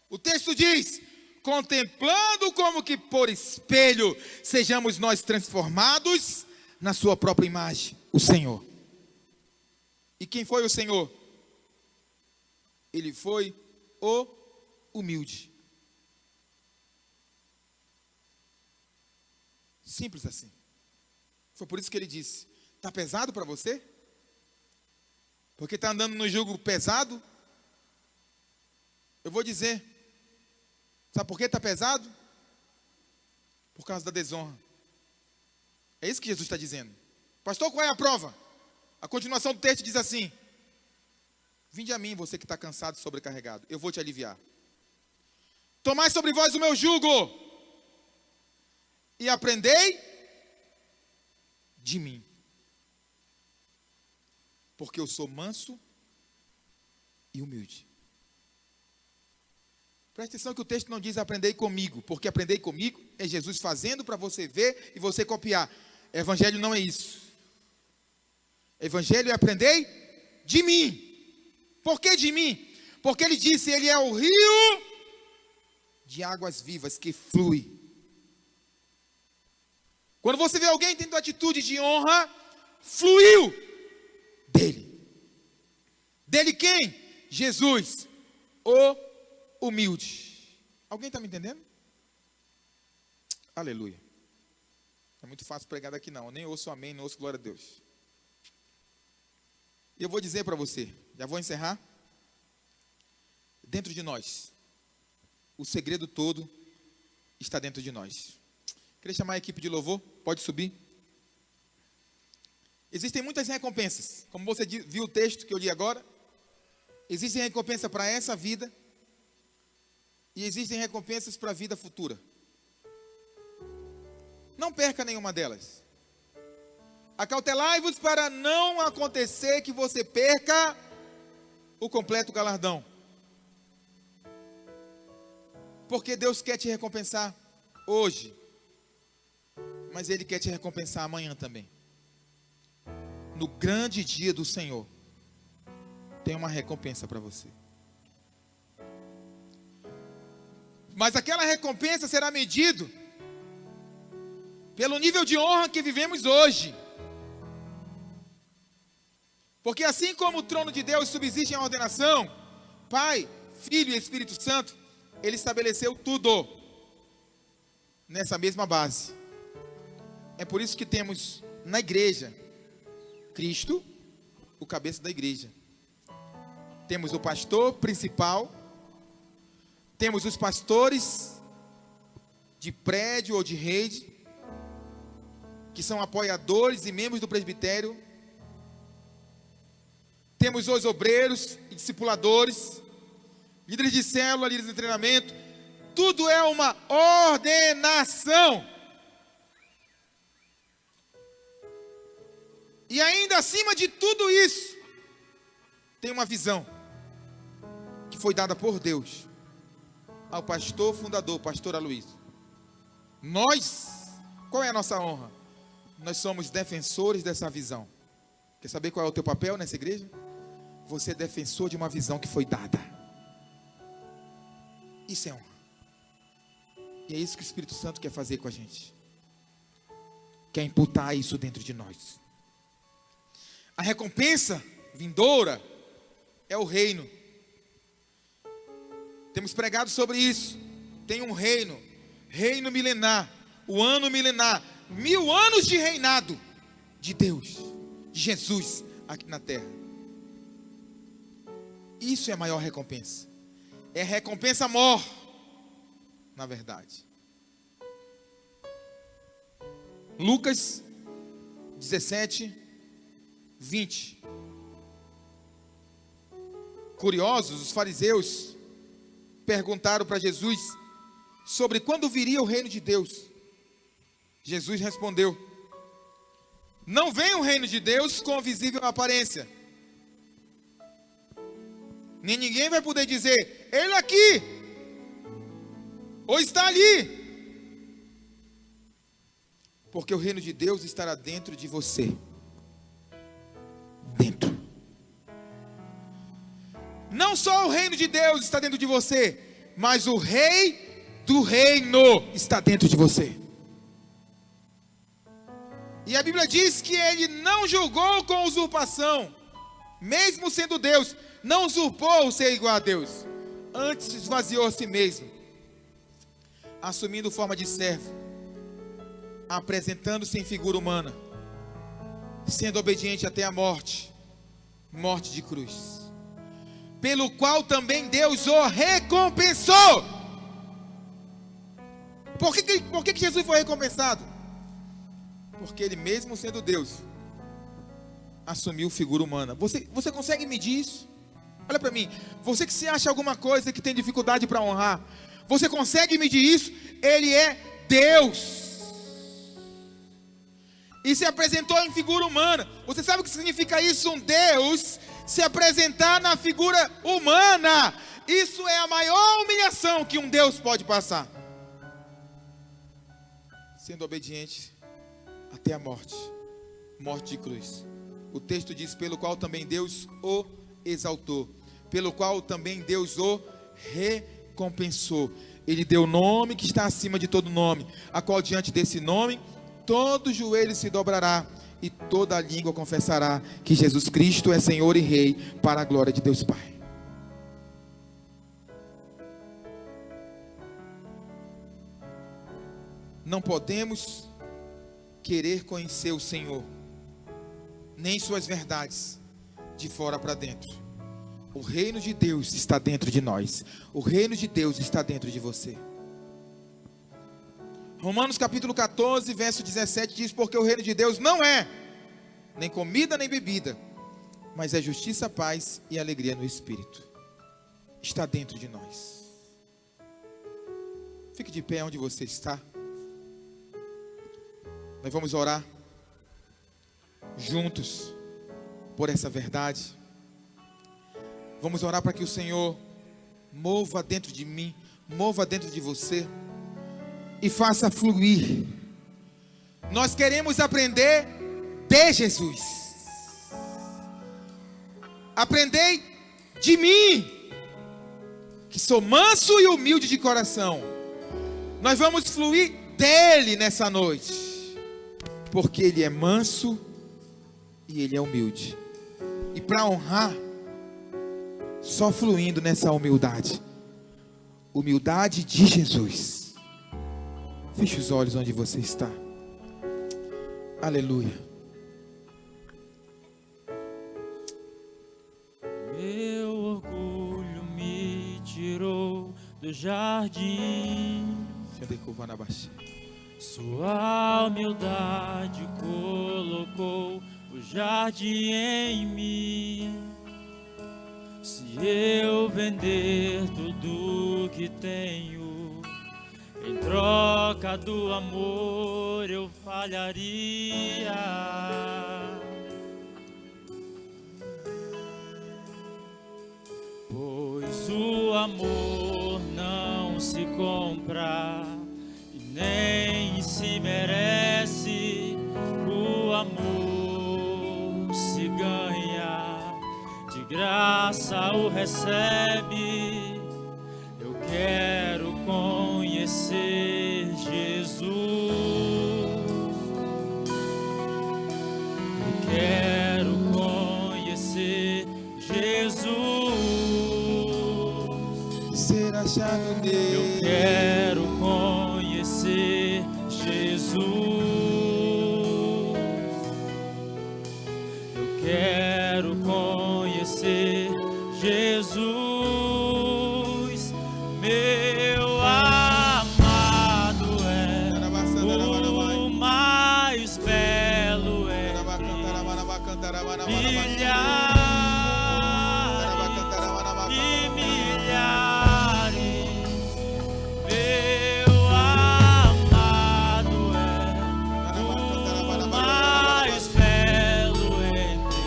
O texto diz: contemplando como que por espelho, sejamos nós transformados na sua própria imagem, o Senhor. E quem foi o Senhor? Ele foi o humilde. Simples assim. Foi por isso que ele disse: está pesado para você? Porque está andando no jugo pesado? Eu vou dizer. Sabe por que está pesado? Por causa da desonra. É isso que Jesus está dizendo. Pastor, qual é a prova? A continuação do texto diz assim: vinde a mim, você que está cansado e sobrecarregado, eu vou te aliviar. Tomai sobre vós o meu jugo e aprendei de mim, porque eu sou manso e humilde. Presta atenção que o texto não diz aprendei comigo, porque aprendei comigo é Jesus fazendo para você ver e você copiar. Evangelho não é isso. Evangelho é aprendei de mim. Por que de mim? Porque ele disse, ele é o rio de águas vivas que flui. Quando você vê alguém tendo atitude de honra, fluiu dele. Dele quem? Jesus, o humilde. Alguém está me entendendo? Aleluia. É muito fácil pregar daqui não. Eu nem ouço amém, nem ouço glória a Deus. E eu vou dizer para você, já vou encerrar. Dentro de nós, o segredo todo está dentro de nós. Queria chamar a equipe de louvor, pode subir. Existem muitas recompensas, como você viu o texto que eu li agora. Existem recompensas para essa vida e existem recompensas para a vida futura. Não perca nenhuma delas. Acautelai-vos para não acontecer que você perca o completo galardão. Porque Deus quer te recompensar hoje, mas Ele quer te recompensar amanhã também. No grande dia do Senhor, tem uma recompensa para você. Mas aquela recompensa será medido pelo nível de honra que vivemos hoje. Porque assim como o trono de Deus subsiste em ordenação, Pai, Filho e Espírito Santo, Ele estabeleceu tudo nessa mesma base. É por isso que temos na igreja Cristo, o cabeça da igreja. Temos o pastor principal, temos os pastores de prédio ou de rede, que são apoiadores e membros do presbitério. Temos os obreiros e discipuladores, líderes de célula, líderes de treinamento. Tudo é uma ordenação. E ainda acima de tudo isso, tem uma visão que foi dada por Deus ao pastor fundador, pastor Aloysio. Nós, qual é a nossa honra? Nós somos defensores dessa visão. Quer saber qual é o teu papel nessa igreja? Você é defensor de uma visão que foi dada. Isso é honra. E é isso que o Espírito Santo quer fazer com a gente. Quer imputar isso dentro de nós. A recompensa vindoura é o reino. Temos pregado sobre isso. Tem um reino, reino milenar, o ano milenar, 1000 anos de reinado de Deus, de Jesus aqui na terra. Isso é a maior recompensa. É recompensa maior, na verdade. Lucas 17, 20. Curiosos, os fariseus perguntaram para Jesus sobre quando viria o reino de Deus. Jesus respondeu: não vem o reino de Deus com visível aparência, nem ninguém vai poder dizer, ele aqui, ou está ali, porque o reino de Deus estará dentro de você. Dentro. Não só o reino de Deus está dentro de você, mas o rei do reino está dentro de você. E a Bíblia diz que ele não julgou com usurpação, mesmo sendo Deus, não usurpou o ser igual a Deus, antes esvaziou a si mesmo, assumindo forma de servo, apresentando-se em figura humana, sendo obediente até a morte, morte de cruz, pelo qual também Deus o recompensou. Por que Jesus foi recompensado? Porque ele mesmo sendo Deus, assumiu figura humana. Você consegue medir isso? Olha para mim, você que se acha alguma coisa que tem dificuldade para honrar, você consegue medir isso? Ele é Deus e se apresentou em figura humana. Você sabe o que significa isso? Um Deus se apresentar na figura humana. Isso é a maior humilhação que um Deus pode passar, sendo obediente até a morte, morte de cruz. O texto diz, pelo qual também Deus o exaltou, pelo qual também Deus o recompensou Ele deu o nome que está acima de todo nome, a qual diante desse nome todo joelho se dobrará e toda língua confessará que Jesus Cristo é Senhor e Rei, para a glória de Deus Pai. Não podemos querer conhecer o Senhor, nem suas verdades, de fora para dentro. O reino de Deus está dentro de nós. O reino de Deus está dentro de você. Romanos capítulo 14, verso 17 diz: porque o reino de Deus não é nem comida nem bebida, mas é justiça, paz e alegria no Espírito. Está dentro de nós. Fique de pé onde você está. Nós vamos orar juntos por essa verdade. Vamos orar para que o Senhor mova dentro de mim, mova dentro de você e faça fluir. Nós queremos aprender de Jesus. Aprendei de mim, que sou manso e humilde de coração. Nós vamos fluir dele nessa noite, porque ele é manso e ele é humilde. E para honrar, só fluindo nessa humildade. Humildade de Jesus. Feche os olhos onde você está. Aleluia. Meu orgulho me tirou do jardim, sua humildade colocou o jardim em mim. Se eu vender tudo que tenho, em troca do amor eu falharia. Pois o amor não se compra e nem se merece. O amor se ganha, de graça o recebe. Eu quero conhecer Jesus. Eu quero conhecer Jesus. Ser achado dele. Eu quero conhecer Jesus. Eu quero conhecer Jesus, meu amado é o mais belo entre milhares e milhares. Meu amado é o mais belo entre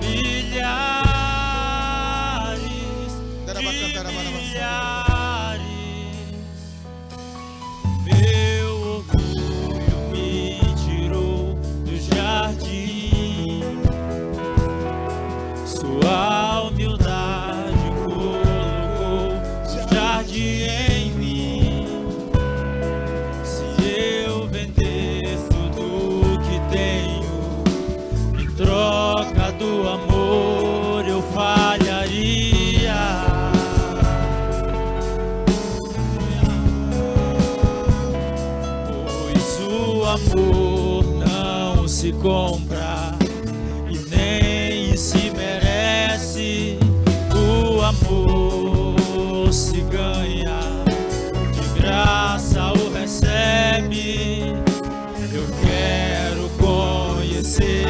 milhares de milhares. Meu orgulho me tirou do jardim, sua humildade colocou o jardim em mim. Se eu vender tudo que tenho, em troca do amor eu falharia. Pois o amor não se compra e nem se merece. O amor se ganha, de graça o recebe. Eu quero conhecer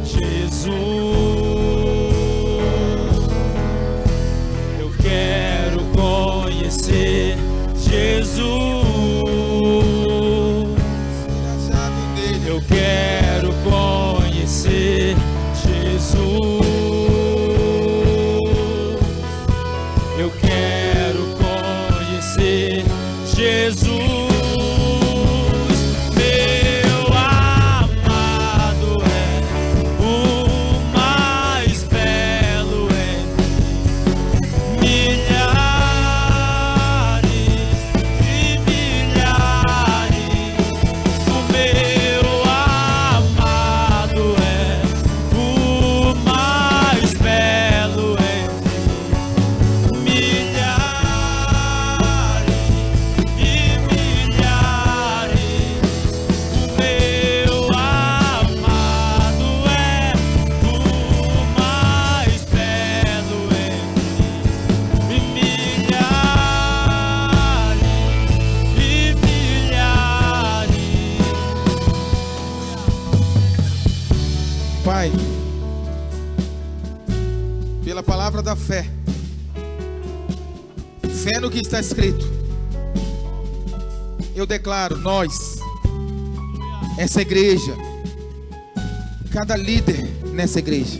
Jesus. Eu quero conhecer Jesus. Eu quero conhecer Jesus. Eu quero conhecer Jesus. Meu amado é o mais belo entre milhares da fé. Fé no que está escrito. Eu declaro, nós, essa igreja, cada líder nessa igreja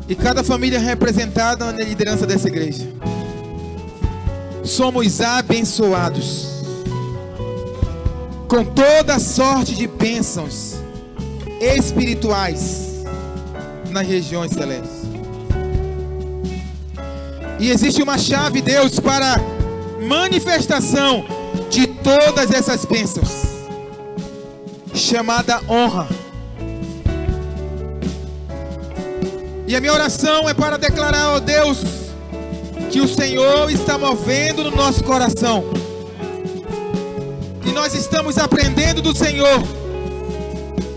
e cada família representada na liderança dessa igreja, somos abençoados com toda sorte de bênçãos espirituais nas regiões celestes. E existe uma chave, Deus, para manifestação de todas essas bênçãos, chamada honra. E a minha oração é para declarar, ó Deus, que o Senhor está movendo no nosso coração, e nós estamos aprendendo do Senhor,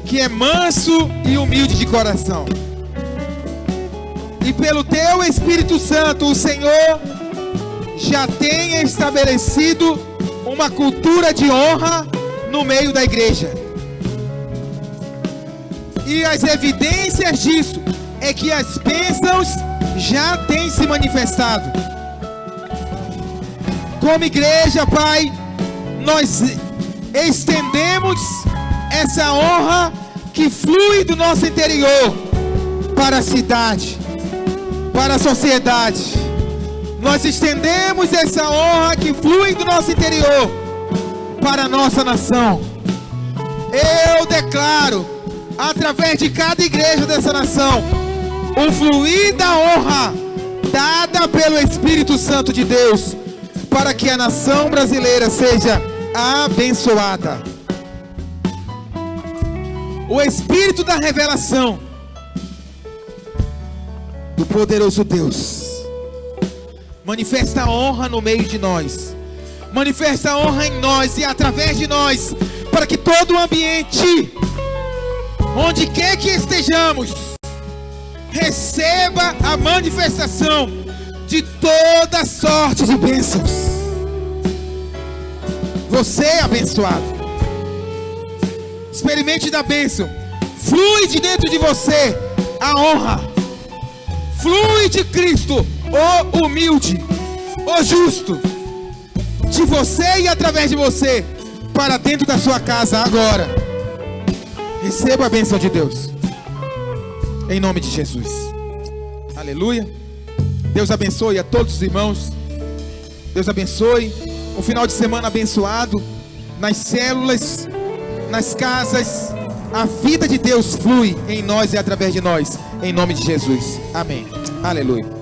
que é manso e humilde de coração. E pelo Teu Espírito Santo, o Senhor já tem estabelecido uma cultura de honra no meio da igreja. E as evidências disso é que as bênçãos já têm se manifestado. Como igreja, Pai, nós estendemos essa honra que flui do nosso interior para a cidade, para a sociedade. Nós estendemos essa honra que flui do nosso interior para a nossa nação. Eu declaro, através de cada igreja dessa nação, o fluir da honra dada pelo Espírito Santo de Deus, para que a nação brasileira seja abençoada. O Espírito da revelação do poderoso Deus manifesta a honra no meio de nós, manifesta a honra em nós e através de nós, para que todo o ambiente, onde quer que estejamos, receba a manifestação de toda sorte de bênçãos. Você é abençoado. Experimente da bênção. Flui de dentro de você a honra. Flui de Cristo, o humilde, o justo, de você e através de você, para dentro da sua casa agora. Receba a bênção de Deus, em nome de Jesus. Aleluia. Deus abençoe a todos os irmãos. Deus abençoe um final de semana abençoado. Nas células, nas casas, a vida de Deus flui em nós e através de nós, em nome de Jesus. Amém. Aleluia.